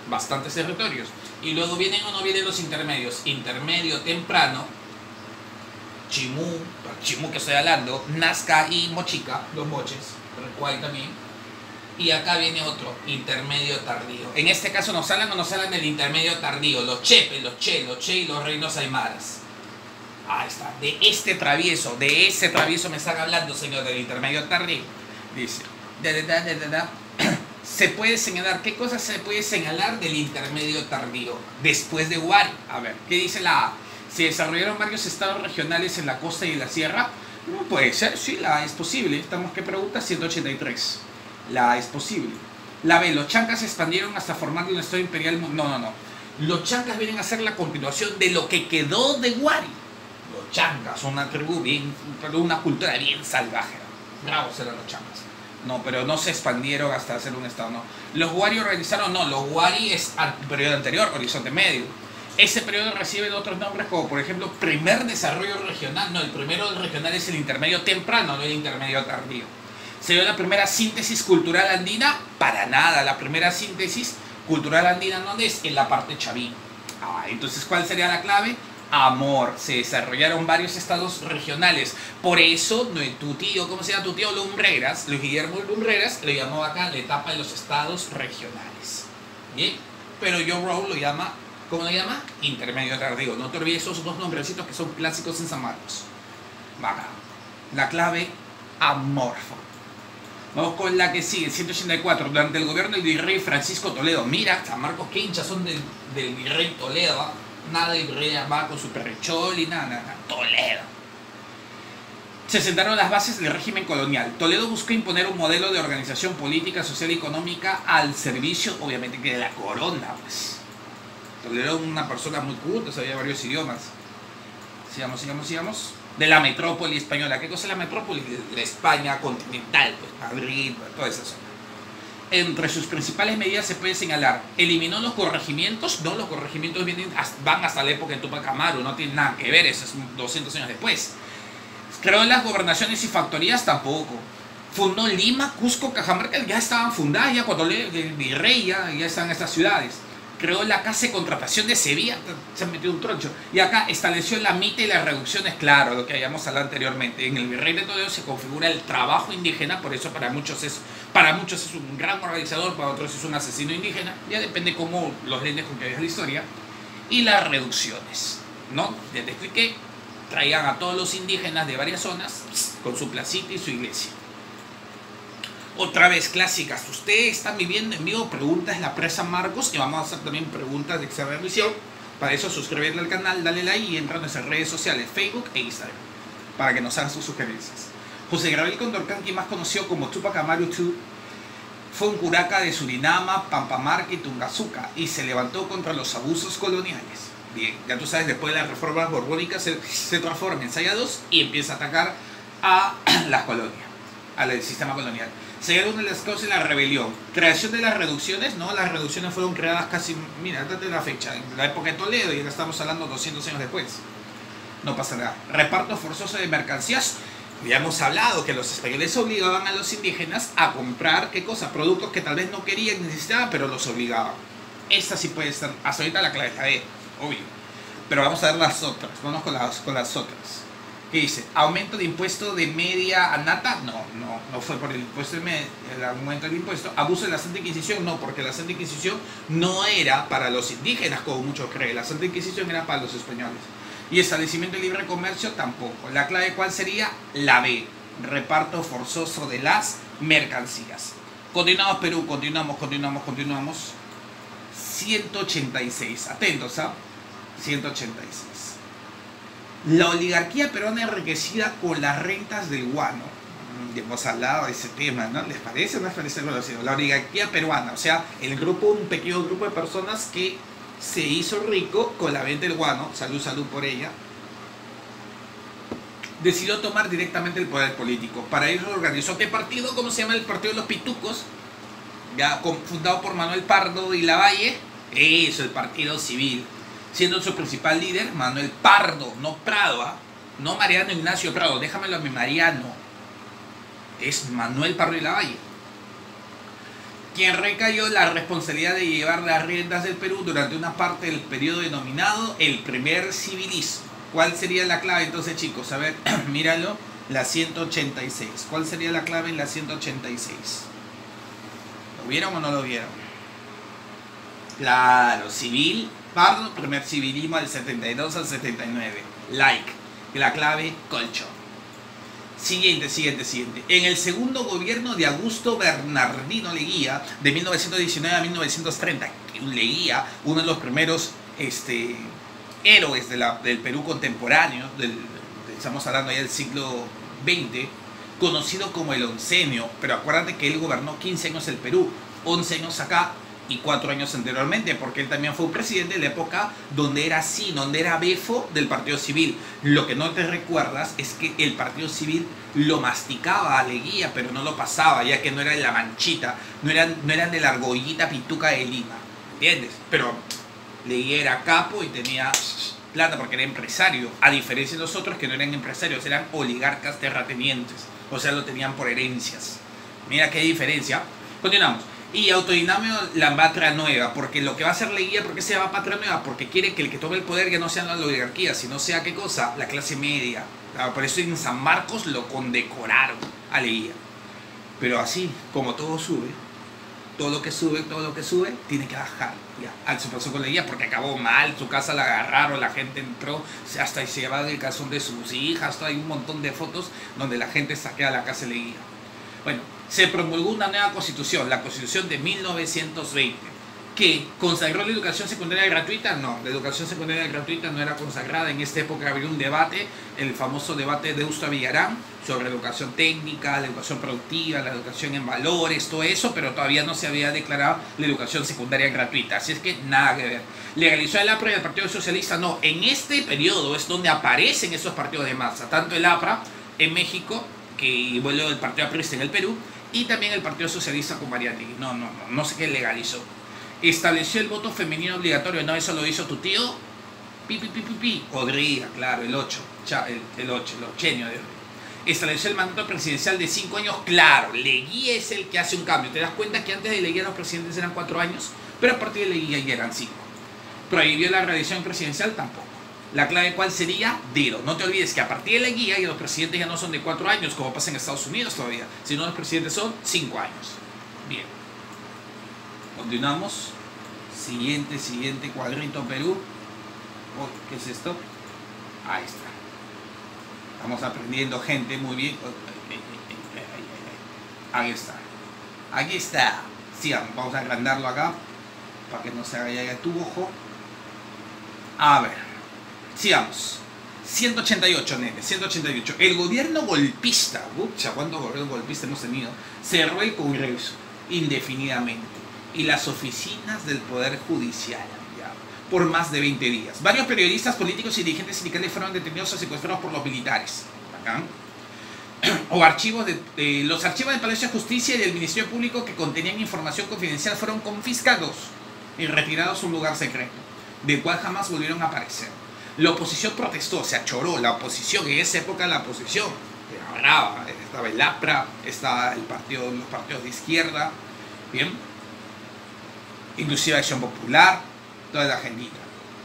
Speaker 1: Bastantes territorios. Y luego vienen o no vienen los intermedios. Intermedio temprano. Chimú que estoy hablando, Nazca y Mochica, los moches, Recuay también. Y acá viene otro, intermedio tardío. En este caso nos hablan del intermedio tardío, los Chepe, los Che y los reinos aymaras. Ahí está, de ese travieso me están hablando, señor, del intermedio tardío. Dice, Se puede señalar, ¿qué cosas se puede señalar del intermedio tardío? Después de Huari. A ver, ¿qué dice la A? ¿Se desarrollaron varios estados regionales en la costa y en la sierra? No puede ser, sí, la A es posible. Estamos, ¿qué pregunta? 183. La A es posible. La B, los chancas se expandieron hasta formar un estado imperial. No. Los chancas vienen a ser la continuación de lo que quedó de Huari. Los chancas son una tribu bien, una cultura bien salvaje. Bravos eran los chancas. No, pero no se expandieron hasta hacer un estado, no. Los Huari organizaron, no, los Huari es al periodo anterior, Horizonte Medio. Ese periodo recibe otros nombres como, por ejemplo, primer desarrollo regional. No, el primero regional es el intermedio temprano, no el intermedio tardío. ¿Se dio la primera síntesis cultural andina? Para nada, la primera síntesis cultural andina, ¿dónde es? En la parte chavín. Entonces, ¿cuál sería la clave? Amor. Se desarrollaron varios estados regionales. Por eso, tu tío, ¿cómo se llama tu tío? Lumbreras, Luis Guillermo Lumbreras, lo llamó acá la etapa de los estados regionales. Bien, pero John Rawls lo llama, ¿cómo lo llama? Intermedio tardío. No te olvides esos dos nombrecitos que son clásicos en San Marcos. Vaga. La clave, amorfo. Vamos con la que sigue, 184. Durante el gobierno del virrey Francisco Toledo. Mira, San Marcos qué hinchas son del virrey Toledo, ¿eh? Nada de virrey va con su perrechol y nada. Toledo. Se sentaron las bases del régimen colonial. Toledo buscó imponer un modelo de organización política, social y económica al servicio, obviamente, que de la corona, pues. Toledo era una persona muy culta, sabía varios idiomas. Sigamos. De la metrópoli española. ¿Qué cosa es la metrópoli? La España continental, pues Madrid, toda esa zona. Entre sus principales medidas se puede señalar: eliminó los corregimientos. No, los corregimientos van hasta la época de Tupac Amaru, no tienen nada que ver, eso es 200 años después. Creó las gobernaciones y factorías, tampoco. Fundó Lima, Cusco, Cajamarca, ya estaban fundadas, ya cuando el virrey ya están estas ciudades. Creó la Casa de Contratación de Sevilla, se ha metido un troncho. Y acá estableció la mita y las reducciones, claro, lo que habíamos hablado anteriormente. En el virrey de Toledo se configura el trabajo indígena, por eso para muchos es un gran organizador, para otros es un asesino indígena, ya depende cómo los lentes con que veas la historia. Y las reducciones, ¿no? Ya te expliqué, traían a todos los indígenas de varias zonas con su placita y su iglesia. Otra vez clásicas. Ustedes están viviendo en vivo preguntas en la presa Marcos y vamos a hacer también preguntas de examen de admisión. Para eso suscríbete al canal, dale like y entra en nuestras redes sociales, Facebook e Instagram, para que nos hagan sus sugerencias. José Gabriel Condorcanqui, más conocido como Tupac Amaru II, fue un curaca de Surinama, Pampamarca y Tungazuca y se levantó contra los abusos coloniales. Bien, ya tú sabes, después de las reformas borbónicas se transforma en Sayados y empieza a atacar a las colonias, al sistema colonial. Sería una de las causas de la rebelión. Creación de las reducciones, ¿no? Las reducciones fueron creadas casi, mira, date la fecha, en la época de Toledo y ya estamos hablando 200 años después. No pasa nada. Reparto forzoso de mercancías. Ya hemos hablado que los españoles obligaban a los indígenas a comprar, ¿qué cosa? Productos que tal vez no querían, necesitaban, pero los obligaban. Esta sí puede ser, hasta ahorita la clave está obvio. Pero vamos a ver las otras, vamos con las otras. ¿Qué dice? ¿Aumento de impuesto de media a nata? No fue por el impuesto de media, el aumento del impuesto. ¿Abuso de la Santa Inquisición? No, porque la Santa Inquisición no era para los indígenas, como muchos creen. La Santa Inquisición era para los españoles. Y establecimiento de libre comercio tampoco. ¿La clave cuál sería? La B. Reparto forzoso de las mercancías. Continuamos Perú, continuamos. 186. Atentos, ¿ah? 186. La oligarquía peruana enriquecida con las rentas del guano. Hemos hablado de ese tema, ¿no? ¿Les parece o no les parece conocido? La oligarquía peruana, o sea, un pequeño grupo de personas que se hizo rico con la venta del guano, salud por ella, decidió tomar directamente el poder político. Para ello organizó, ¿qué partido? ¿Cómo se llama el partido de los pitucos? Ya fundado por Manuel Pardo y Lavalle. Eso, el Partido Civil. Siendo su principal líder Manuel Pardo, no Prado, ¿eh? No Mariano Ignacio Prado, déjamelo a mi Mariano. Es Manuel Pardo y Lavalle, quien recayó la responsabilidad de llevar las riendas del Perú durante una parte del periodo denominado el primer civilismo. ¿Cuál sería la clave entonces, chicos? A ver, míralo, la 186. ¿Cuál sería la clave en la 186? ¿Lo vieron o no lo vieron? Claro, civil, Pardo, primer civilismo del 72 al 79. Like. La clave, colchón. Siguiente. En el segundo gobierno de Augusto Bernardino Leguía, de 1919 a 1930, Leguía, uno de los primeros héroes del Perú contemporáneo, estamos hablando ya del siglo XX, conocido como el oncenio, pero acuérdate que él gobernó 15 años el Perú, 11 años acá y 4 años anteriormente, porque él también fue un presidente de la época donde era así, donde era befo del Partido Civil. Lo que no te recuerdas es que el Partido Civil lo masticaba a Leguía, pero no lo pasaba, ya que no era de la manchita, no eran de la argollita pituca de Lima, ¿entiendes? Pero Leguía era capo y tenía plata porque era empresario, a diferencia de nosotros que no eran empresarios, eran oligarcas terratenientes, o sea, lo tenían por herencias. Mira qué diferencia. Continuamos. Y Autodinamio la Patria Nueva, porque lo que va a hacer Leguía, ¿por qué se llama Patria Nueva? Porque quiere que el que tome el poder ya no sea la oligarquía, sino sea, ¿qué cosa? La clase media. Por eso en San Marcos lo condecoraron a Leguía. Pero así, como todo sube, todo lo que sube, tiene que bajar. Ya, eso pasó con Leguía porque acabó mal, su casa la agarraron, la gente entró, hasta se llevaban el calzón de sus hijas, hay un montón de fotos donde la gente saquea la casa de Leguía. Bueno, se promulgó una nueva constitución, la constitución de 1920, que consagró la educación secundaria gratuita. No, la educación secundaria gratuita no era consagrada. En esta época había un debate, el famoso debate de Deusto Villarán, sobre la educación técnica, la educación productiva, la educación en valores, todo eso, pero todavía no se había declarado la educación secundaria gratuita, así es que nada que ver. ¿Legalizó el APRA y el Partido Socialista? No, en este periodo es donde aparecen esos partidos de masa, tanto el APRA en México, que vuelve el Partido Aprista en el Perú, y también el Partido Socialista con Mariátegui. No sé qué legalizó. Estableció el voto femenino obligatorio. No, eso lo hizo tu tío. Podría, claro, el 8, el ochenio de hoy. Estableció el mandato presidencial de 5 años. Claro, Leguía es el que hace un cambio. ¿Te das cuenta que antes de Leguía los presidentes eran 4 años? Pero a partir de Leguía ya eran 5. Prohibió la reelección presidencial tampoco. La clave, ¿cuál sería? Dilo. No te olvides que a partir de Leguía ya los presidentes ya no son de 4 años, como pasa en Estados Unidos todavía, sino los presidentes son 5 años. Bien. Continuamos. Siguiente cuadrito, Perú. Oh, ¿qué es esto? Ahí está. Estamos aprendiendo, gente, muy bien. Ahí está. Aquí está. Sí, vamos a agrandarlo acá para que no se vaya tu ojo. A ver. Sigamos. 188, nene, 188. El gobierno golpista, ¿cuántos gobiernos golpistas hemos tenido? Cerró el Congreso indefinidamente y las oficinas del Poder Judicial por más de 20 días. Varios periodistas, políticos y dirigentes sindicales fueron detenidos o secuestrados por los militares. ¿Acá? O archivos los archivos del Palacio de Justicia y del Ministerio Público que contenían información confidencial fueron confiscados y retirados a un lugar secreto, del cual jamás volvieron a aparecer. La oposición protestó, se achoró. La oposición, en esa época la oposición era brava. Estaba el APRA, estaba los partidos de izquierda, bien, inclusive Acción Popular, toda la agendita.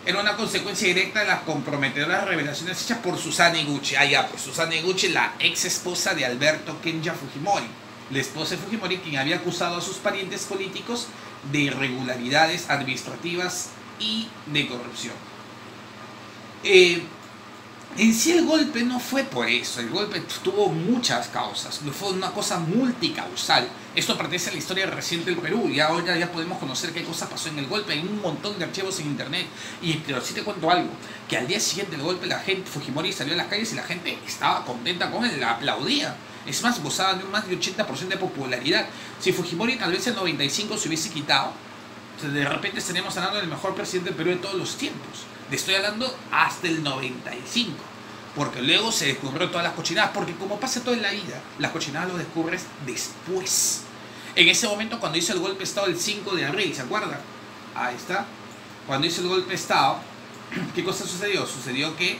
Speaker 1: Era una consecuencia directa de las comprometedoras revelaciones hechas por Susana Higuchi. Pues Susana Higuchi, la ex esposa de Alberto Kenya Fujimori, la esposa de Fujimori, quien había acusado a sus parientes políticos de irregularidades administrativas y de corrupción. En sí el golpe no fue por eso, el golpe tuvo muchas causas, fue una cosa multicausal. Esto pertenece a la historia reciente del Perú y ahora ya podemos conocer qué cosa pasó en el golpe. Hay un montón de archivos en internet, pero sí te cuento algo, que al día siguiente del golpe la gente, Fujimori salió a las calles y la gente estaba contenta con él, la aplaudía. Es más, gozaba de un más de 80% de popularidad. Si Fujimori tal vez en 95 se hubiese quitado, de repente estaríamos hablando del mejor presidente del Perú de todos los tiempos. Le estoy hablando hasta el 95, porque luego se descubrió todas las cochinadas, porque como pasa todo en la vida, las cochinadas lo descubres después. En ese momento, cuando hizo el golpe de Estado el 5 de abril, ¿se acuerdan? Ahí está. Cuando hizo el golpe de Estado, ¿qué cosa sucedió? Sucedió que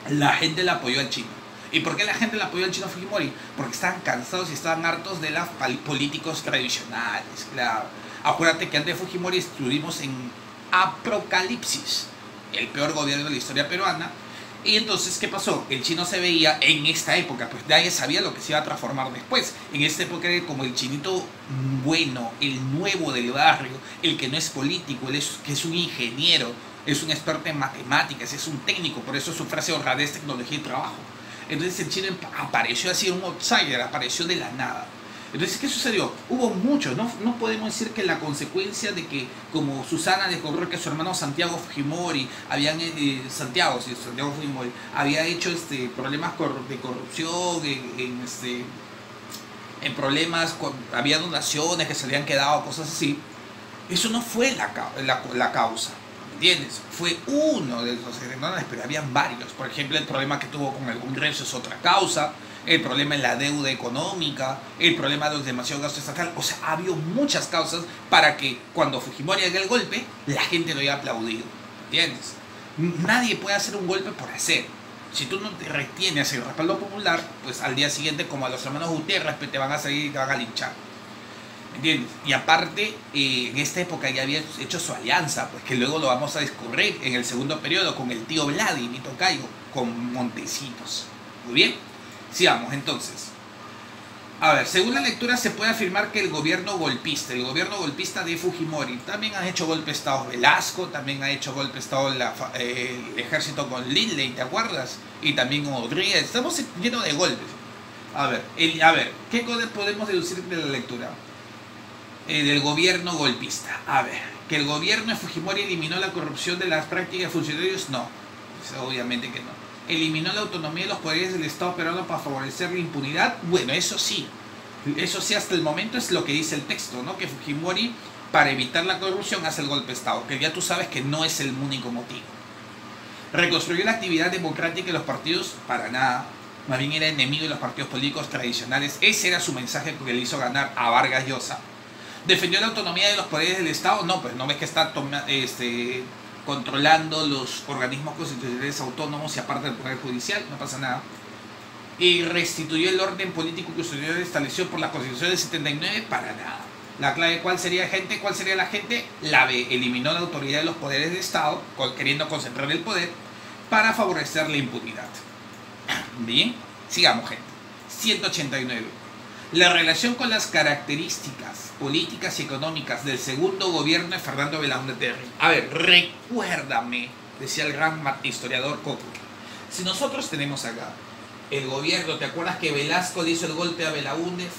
Speaker 1: la gente le apoyó al chino. ¿Y por qué la gente le apoyó al chino Fujimori? Porque estaban cansados y estaban hartos de los políticos tradicionales, claro. Acuérdate que antes de Fujimori estuvimos en Apocalipsis, el peor gobierno de la historia peruana. Y entonces, ¿qué pasó? El chino se veía en esta época, pues nadie sabía lo que se iba a transformar después. En esta época era como el chinito bueno, el nuevo del barrio, el que no es político, que es un ingeniero, es un experto en matemáticas, es un técnico, por eso su frase honradez, tecnología y trabajo. Entonces el chino apareció así, un outsider, apareció de la nada. Entonces, ¿qué sucedió? Hubo muchos, no podemos decir que la consecuencia de que, como Susana descubrió que su hermano Santiago Fujimori, Santiago Fujimori, había hecho problemas de corrupción, en problemas, había donaciones que se habían quedado, cosas así. Eso no fue la causa, ¿entiendes? Fue uno de los errores, pero habían varios. Por ejemplo, el problema que tuvo con el Congreso es otra causa. El problema en la deuda económica, el problema de los demasiados gastos estatales. O sea, ha habido muchas causas para que cuando Fujimori haga el golpe, la gente lo haya aplaudido. ¿Entiendes? Nadie puede hacer un golpe por hacer. Si tú no te retienes el respaldo popular, pues al día siguiente, como a los hermanos Gutiérrez, pues te van a salir y te van a linchar. ¿Entiendes? Y aparte, en esta época ya había hecho su alianza, pues que luego lo vamos a descubrir en el segundo periodo con el tío Vladi, mi tocayo, con Montecitos. Muy bien. Sigamos entonces. A ver, según la lectura se puede afirmar que el gobierno golpista de Fujimori, también ha hecho golpe de estado Velasco, también ha hecho golpe de estado el ejército con Lindley, ¿te acuerdas? Y también con Rodríguez, estamos llenos de golpes. A ver, ¿qué podemos deducir de la lectura? Del gobierno golpista. A ver, que el gobierno de Fujimori eliminó la corrupción de las prácticas de funcionarios, no, pues obviamente que no. Eliminó la autonomía de los poderes del Estado peruano para favorecer la impunidad. Bueno, eso sí hasta el momento es lo que dice el texto, ¿no? Que Fujimori, para evitar la corrupción, hace el golpe de Estado, que ya tú sabes que no es el único motivo. Reconstruyó la actividad democrática de los partidos, para nada, más bien era enemigo de los partidos políticos tradicionales. Ese era su mensaje que le hizo ganar a Vargas Llosa. Defendió la autonomía de los poderes del Estado, no, pues no ves que está controlando los organismos constitucionales autónomos y aparte del Poder Judicial, no pasa nada. Y restituyó el orden político que estableció por la Constitución del 79, para nada. La clave, ¿cuál sería la gente? La B, eliminó la autoridad de los poderes de Estado, queriendo concentrar el poder, para favorecer la impunidad. Bien, sigamos, gente. 189. La relación con las características políticas y económicas del segundo gobierno de Fernando Belaúnde Terry. A ver, recuérdame, decía el gran historiador Coco, si nosotros tenemos acá el gobierno, ¿te acuerdas que Velasco le hizo el golpe a Belaúnde? Se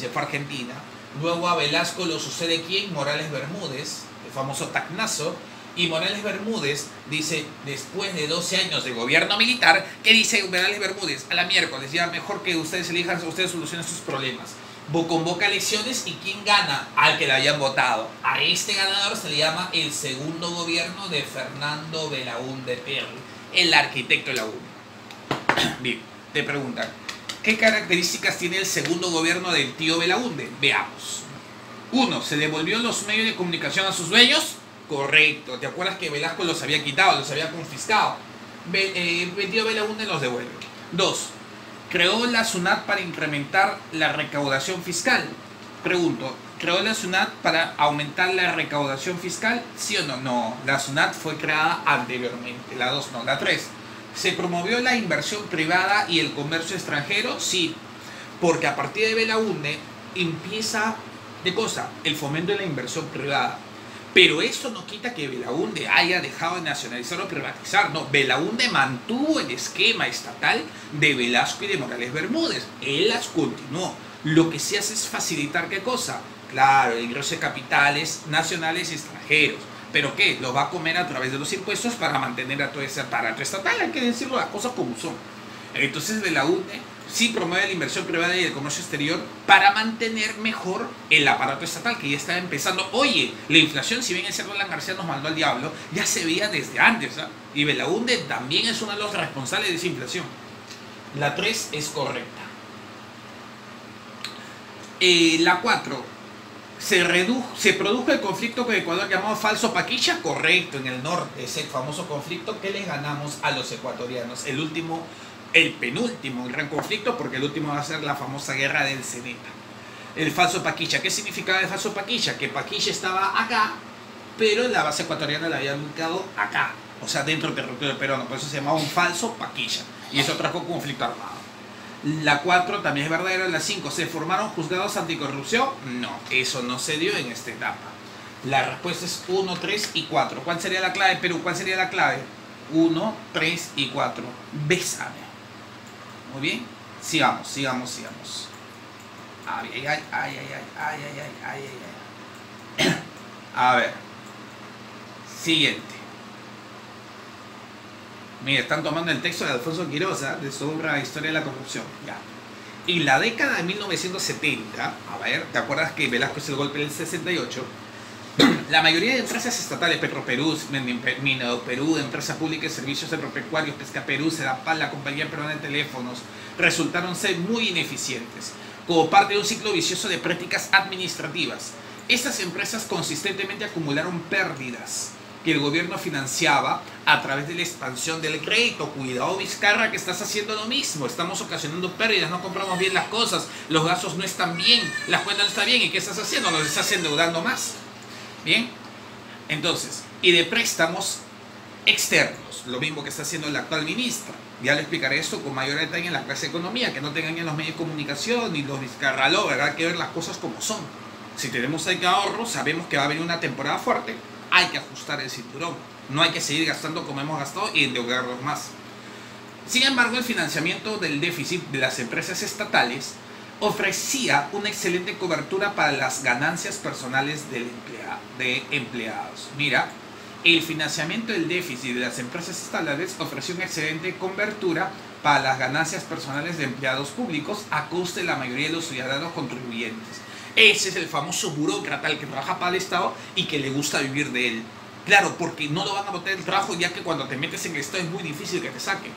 Speaker 1: fue a Argentina. Luego a Velasco lo sucede ¿quién? Morales Bermúdez, el famoso Tacnazo. Y Morales Bermúdez dice, después de 12 años de gobierno militar, ¿qué dice Morales Bermúdez? A la miércoles, ya mejor que ustedes elijan, ustedes solucionen sus problemas. Convoca elecciones y ¿quién gana? Al que le hayan votado. A este ganador se le llama el segundo gobierno de Fernando Belaúnde Terry, el arquitecto de la UNE. Bien, te preguntan, ¿qué características tiene el segundo gobierno del tío Belaúnde? Veamos. 1. ¿Se devolvió los medios de comunicación a sus dueños? Correcto. ¿Te acuerdas que Velasco los había quitado, los había confiscado? El tío Belaúnde los devuelve. 2. ¿Creó la SUNAT para incrementar la recaudación fiscal? Pregunto, ¿creó la SUNAT para aumentar la recaudación fiscal? ¿Sí o no? No, la SUNAT fue creada anteriormente. La 2 no. La 3. ¿Se promovió la inversión privada y el comercio extranjero? Sí, porque a partir de Belaúnde empieza, ¿qué cosa? El fomento de la inversión privada. Pero esto no quita que Belaúnde haya dejado de nacionalizar o privatizar. No, Belaúnde mantuvo el esquema estatal de Velasco y de Morales Bermúdez. Él las continuó. Lo que se hace es facilitar ¿qué cosa? Claro, el ingreso de capitales nacionales y extranjeros. ¿Pero qué? Lo va a comer a través de los impuestos para mantener a todo ese aparato estatal. Hay que decirlo las cosas como son. Entonces Belaúnde sí promueve la inversión privada y el comercio exterior para mantener mejor el aparato estatal que ya estaba empezando. Oye, la inflación, si bien el señor Roland García nos mandó al diablo, ya se veía desde antes, ¿eh? Y Belaúnde también es uno de los responsables de esa inflación. La 3 es correcta. La 4. ¿Se produjo el conflicto con Ecuador llamado Falso Paquilla? Correcto, en el norte, ese famoso conflicto que les ganamos a los ecuatorianos. El penúltimo gran conflicto, porque el último va a ser la famosa guerra del Ceneta. El Falso Paquilla. ¿Qué significaba el Falso Paquilla? Que Paquilla estaba acá, pero la base ecuatoriana la había ubicado acá, o sea, dentro del territorio peruano. Por eso se llamaba un Falso Paquilla. Y eso trajo conflicto armado. La 4 también es verdadera. La 5, ¿se formaron juzgados anticorrupción? No, eso no se dio en esta etapa. La respuesta es 1, 3 y 4. ¿Cuál sería la clave, Perú? ¿Cuál sería la clave? 1, 3 y 4. Bésame. Muy bien. Sigamos, sigamos, sigamos. Ay, ay, ay, ay, ay, ay, ay, ay, ay, ay, ay. A ver. Siguiente. Mira, están tomando el texto de Alfonso Quiroz, de su obra Historia de la Corrupción. Ya. En la década de 1970, a ver, ¿te acuerdas que Velasco hizo el golpe del 68? La mayoría de empresas estatales, Petroperú, Minedoperú, Empresa Pública de Servicios Agropecuarios, Pescaperú, Sedapal, la Compañía Peruana de Teléfonos, resultaron ser muy ineficientes, como parte de un ciclo vicioso de prácticas administrativas. Estas empresas consistentemente acumularon pérdidas que el gobierno financiaba a través de la expansión del crédito. Cuidado, Vizcarra, que estás haciendo lo mismo. Estamos ocasionando pérdidas, no compramos bien las cosas, los gastos no están bien, las cuentas no están bien. ¿Y qué estás haciendo? Nos estás endeudando más. Bien, entonces, y de préstamos externos, lo mismo que está haciendo la actual ministra. Ya le explicaré esto con mayor detalle en la clase de economía, que no tengan en los medios de comunicación ni los Vizcarraló, ¿verdad? Hay que ver las cosas como son. Si tenemos ahí que ahorro, sabemos que va a venir una temporada fuerte, hay que ajustar el cinturón. No hay que seguir gastando como hemos gastado y endeudarnos más. Sin embargo, el financiamiento del déficit de las empresas estatales ofrecía una excelente cobertura para las ganancias personales de empleados. Mira, el financiamiento del déficit de las empresas estatales ofreció una excelente cobertura para las ganancias personales de empleados públicos a coste de la mayoría de los ciudadanos contribuyentes. Ese es el famoso burócrata, el que trabaja para el Estado y que le gusta vivir de él. Claro, porque no lo van a botar el trabajo, ya que cuando te metes en el Estado es muy difícil que te saquen.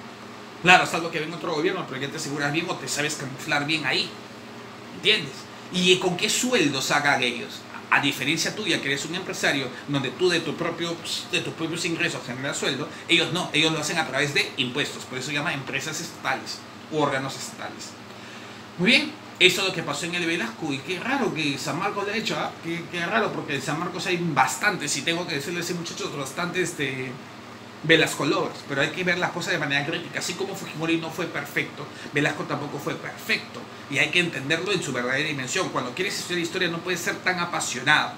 Speaker 1: Claro, salvo que venga otro gobierno, pero ya te aseguras bien o te sabes camuflar bien ahí. ¿Entiendes? ¿Y con qué sueldos hagan ellos? A diferencia tuya, que eres un empresario, donde tú de tus propios ingresos generas sueldo, ellos no, ellos lo hacen a través de impuestos. Por eso se llama empresas estatales u órganos estatales. Muy bien, eso es lo que pasó en el Velasco. Y qué raro que San Marcos lo ha hecho, ¿eh? Qué raro, porque en San Marcos hay bastantes, y tengo que decirle a ese muchacho, bastantes Velasco lovers, pero hay que ver las cosas de manera crítica. Así como Fujimori no fue perfecto, Velasco tampoco fue perfecto, y hay que entenderlo en su verdadera dimensión. Cuando quieres estudiar historia no puedes ser tan apasionado.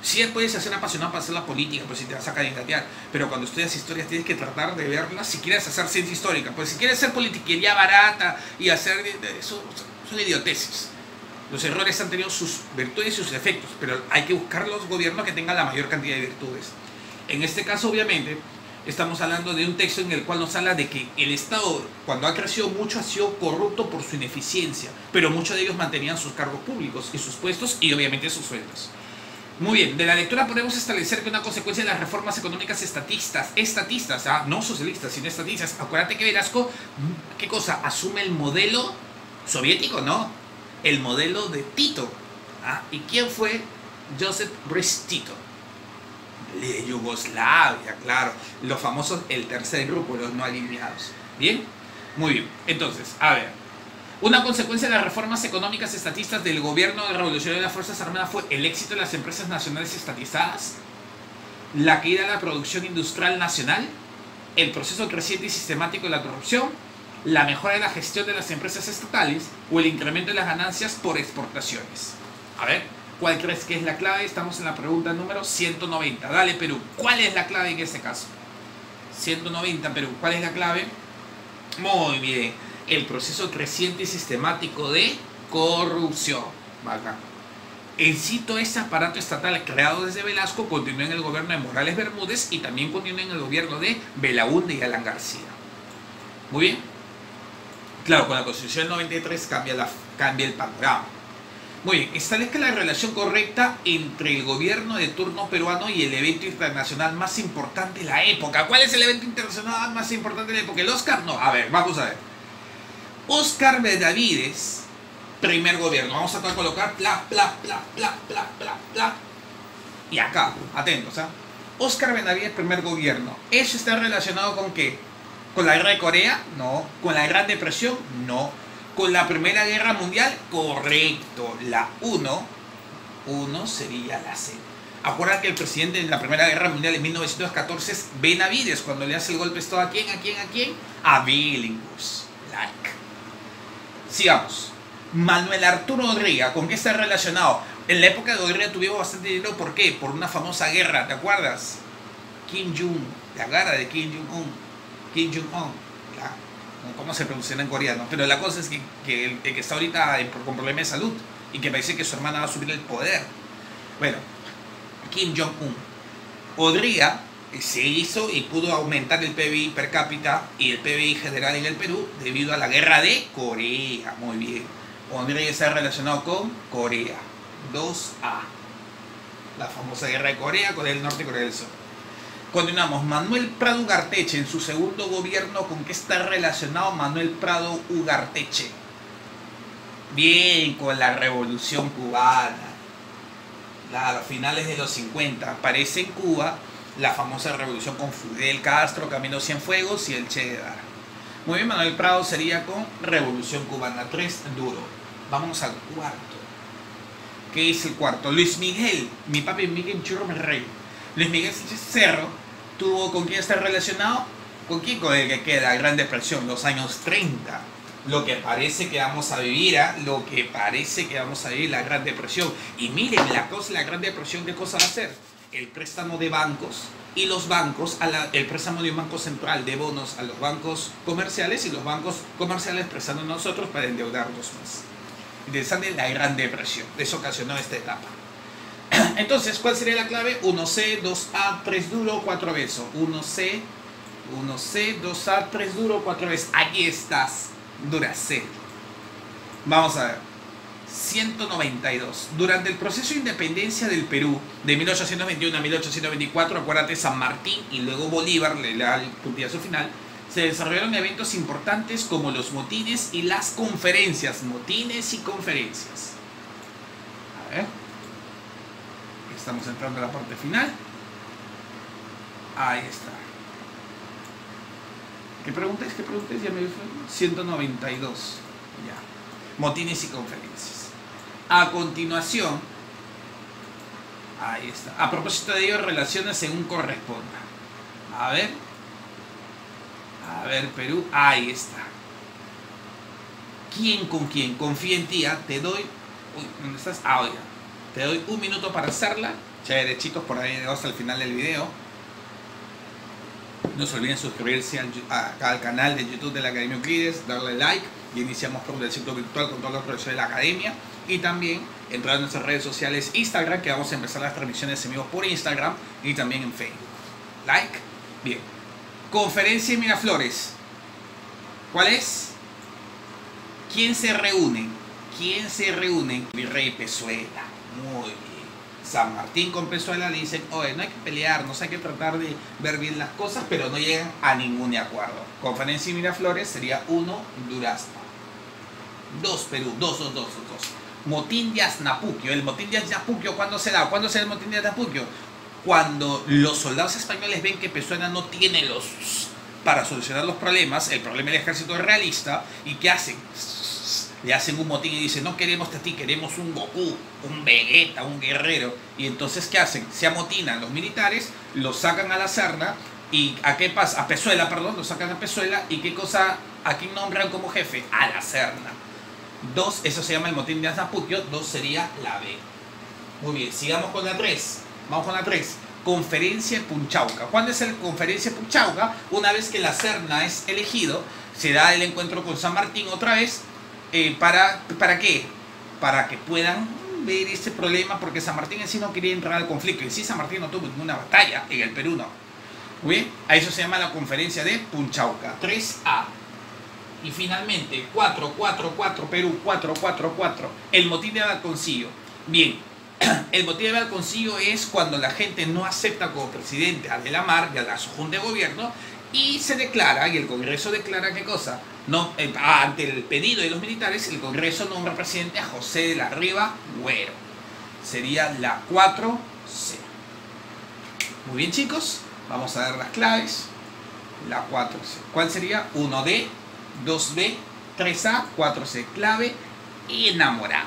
Speaker 1: Sí puedes ser apasionado para hacer la política, pues si te vas a candidatear, pero cuando estudias historia tienes que tratar de verla si quieres hacer ciencia histórica. Pues si quieres hacer politiquería barata y hacer eso, son idioteces. Los errores han tenido sus virtudes y sus defectos, pero hay que buscar los gobiernos que tengan la mayor cantidad de virtudes. En este caso, obviamente, estamos hablando de un texto en el cual nos habla de que el Estado, cuando ha crecido mucho, ha sido corrupto por su ineficiencia, pero muchos de ellos mantenían sus cargos públicos y sus puestos y obviamente sus sueldos. Muy bien, de la lectura podemos establecer que una consecuencia de las reformas económicas estatistas, no socialistas, sino estatistas. Acuérdate que Velasco, ¿qué cosa? Asume el modelo soviético, ¿no? El modelo de Tito. ¿Y quién fue Joseph Briz Tito? De Yugoslavia, claro. Los famosos, el tercer grupo, los no alineados. ¿Bien? Muy bien. Entonces, a ver. Una consecuencia de las reformas económicas estatistas del gobierno revolucionario de las Fuerzas Armadas fue el éxito de las empresas nacionales estatizadas, la caída de la producción industrial nacional, el proceso creciente y sistemático de la corrupción, la mejora de la gestión de las empresas estatales o el incremento de las ganancias por exportaciones. A ver, ¿cuál crees que es la clave? Estamos en la pregunta número 190. Dale, Perú. ¿Cuál es la clave en este caso? 190, Perú. ¿Cuál es la clave? Muy bien. El proceso creciente y sistemático de corrupción. Bacán. El cito este aparato estatal creado desde Velasco continuó en el gobierno de Morales Bermúdez y también continuó en el gobierno de Belaúnde y Alan García. Muy bien. Claro, con la Constitución del 93 cambia el panorama. Muy bien, establezca la relación correcta entre el gobierno de turno peruano y el evento internacional más importante de la época. ¿Cuál es el evento internacional más importante de la época? ¿El Oscar? No, a ver, vamos a ver. Óscar Benavides, primer gobierno. Vamos a colocar bla, bla, bla, bla, bla, bla, bla. Y acá, atentos, ¿ah? Óscar Benavides, primer gobierno. ¿Eso está relacionado con qué? ¿Con la guerra de Corea? No. ¿Con la Gran Depresión? No. ¿Con la Primera Guerra Mundial? Correcto. La 1 sería la C. Acuérdate que el presidente de la Primera Guerra Mundial en 1914 es Benavides, cuando le hace el golpe de Estado ¿a quién? ¿A quién? ¿A quién? A Billinghurst. Sigamos. Manuel Arturo Odría, ¿con qué está relacionado? En la época de Odría tuvimos bastante dinero, ¿por qué? Por una famosa guerra, ¿te acuerdas? Kim Jong, la guerra de Kim Jong-un. Kim Jong-un, cómo se pronunciará en coreano, pero la cosa es que el que está ahorita con problemas de salud y que parece que su hermana va a subir el poder. Bueno, Kim Jong-un podría, se hizo y pudo aumentar el PBI per cápita y el PBI general en el Perú debido a la guerra de Corea. Muy bien, podría estar relacionado con Corea. 2A, la famosa guerra de Corea, Corea del Norte y Corea del Sur. Continuamos. Manuel Prado Ugarteche, en su segundo gobierno, ¿con qué está relacionado Manuel Prado Ugarteche? Bien, con la Revolución Cubana. Claro, finales de los 50. Aparece en Cuba la famosa revolución con Fidel Castro, Camilo Cienfuegos y el Che Guevara. Muy bien, Manuel Prado sería con Revolución Cubana. 3 duro. Vamos al cuarto. ¿Qué es el cuarto? Luis Miguel, mi papi Miguel Churro Rey. Luis Miguel Cerro tuvo, ¿con quién está relacionado? ¿Con quién? Con el que queda, la Gran Depresión, los años 30. Lo que parece que vamos a vivir, lo que parece que vamos a vivir, la Gran Depresión. Y miren, la Gran Depresión, ¿qué cosa va a hacer? El préstamo de bancos y los bancos, el préstamo de un banco central de bonos a los bancos comerciales y los bancos comerciales prestando a nosotros para endeudarnos más. Interesante, la Gran Depresión. Eso ocasionó esta etapa. Entonces, ¿cuál sería la clave? 1C, 2A, 3 duro, 4 beso. 1C, 2A, 3 duro, 4 beso. Aquí estás, Duracell. Vamos a ver. 192. Durante el proceso de independencia del Perú, de 1821 a 1824, acuérdate, San Martín y luego Bolívar, le da el puntillazo final, se desarrollaron eventos importantes como los motines y las conferencias. Motines y conferencias. A ver. Estamos entrando a la parte final. Ahí está. ¿Qué preguntas? ¿Qué preguntas? Ya me fue. 192. Ya. Motines y conferencias. A continuación. Ahí está. A propósito de ello, relaciones según corresponda. A ver. A ver, Perú. Ahí está. ¿Quién con quién? Confía en ti. Te doy. Uy, ¿dónde estás? Ah, oiga. Te doy un minuto para hacerla. Chévere, chicos, por ahí hasta el final del video. No se olviden suscribirse al canal de YouTube de la Academia Euclides, darle like y iniciamos con el ciclo virtual con todos los profesores de la Academia. Y también entrar en nuestras redes sociales Instagram, que vamos a empezar las transmisiones en vivo por Instagram y también en Facebook. Like. Bien. Conferencia en Miraflores. ¿Cuál es? ¿Quién se reúne? ¿Quién se reúne? Virrey Pezuela. Muy bien. San Martín con Pezuela le dicen, oye, no hay que pelearnos, hay que tratar de ver bien las cosas, pero no llegan a ningún acuerdo. Conferencia en Miraflores sería 1, Durazno. 2, Perú. 2. Motín de Aznapuquio. El motín de Aznapuquio, ¿cuándo se da? ¿Cuándo se da el motín de Aznapuquio? Cuando los soldados españoles ven que Pezuela no tiene los para solucionar los problemas, el problema del ejército es realista, ¿y qué hacen? Le hacen un motín y dicen, no queremos a ti, queremos un Goku, un Vegeta, un guerrero. Y entonces, ¿qué hacen? Se amotinan los militares, los sacan a la Serna, y ¿a qué pasa? A Pezuela, perdón, los sacan a Pezuela, y ¿qué cosa? ¿A quién nombran como jefe? A la Serna. 2, eso se llama el motín de Aznapuquio, 2 sería la B. Muy bien, sigamos con la 3. Vamos con la 3. Conferencia de Punchauca. ¿Cuándo es la conferencia de Punchauca? Una vez que la Serna es elegido, se da el encuentro con San Martín otra vez. ¿Para qué? Para que puedan ver este problema, porque San Martín en sí no quería entrar al conflicto. En sí San Martín no tuvo ninguna batalla, en el Perú no. Muy bien, a eso se llama la conferencia de Punchauca. 3A. Y finalmente, 4, Perú, 4. El motín de Valconcillo. Bien, el motín de Valconcillo es cuando la gente no acepta como presidente a De la Mar y a la Junta de Gobierno, y se declara, y el Congreso declara ¿qué cosa? No, ante el pedido de los militares, el Congreso nombra presidente a José de la Riva Güero. Sería la 4C. Muy bien, chicos, vamos a ver las claves. La 4C. ¿Cuál sería? 1D, 2B, 3A, 4C. Clave, enamorado.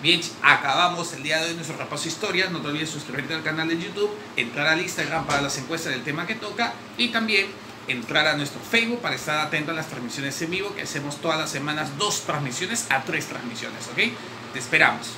Speaker 1: Bien, acabamos el día de hoy nuestro repaso de historia. No te olvides suscribirte al canal de YouTube, entrar al Instagram para las encuestas del tema que toca y también entrar a nuestro Facebook para estar atento a las transmisiones en vivo que hacemos todas las semanas, 2 transmisiones a 3 transmisiones, ¿ok? Te esperamos.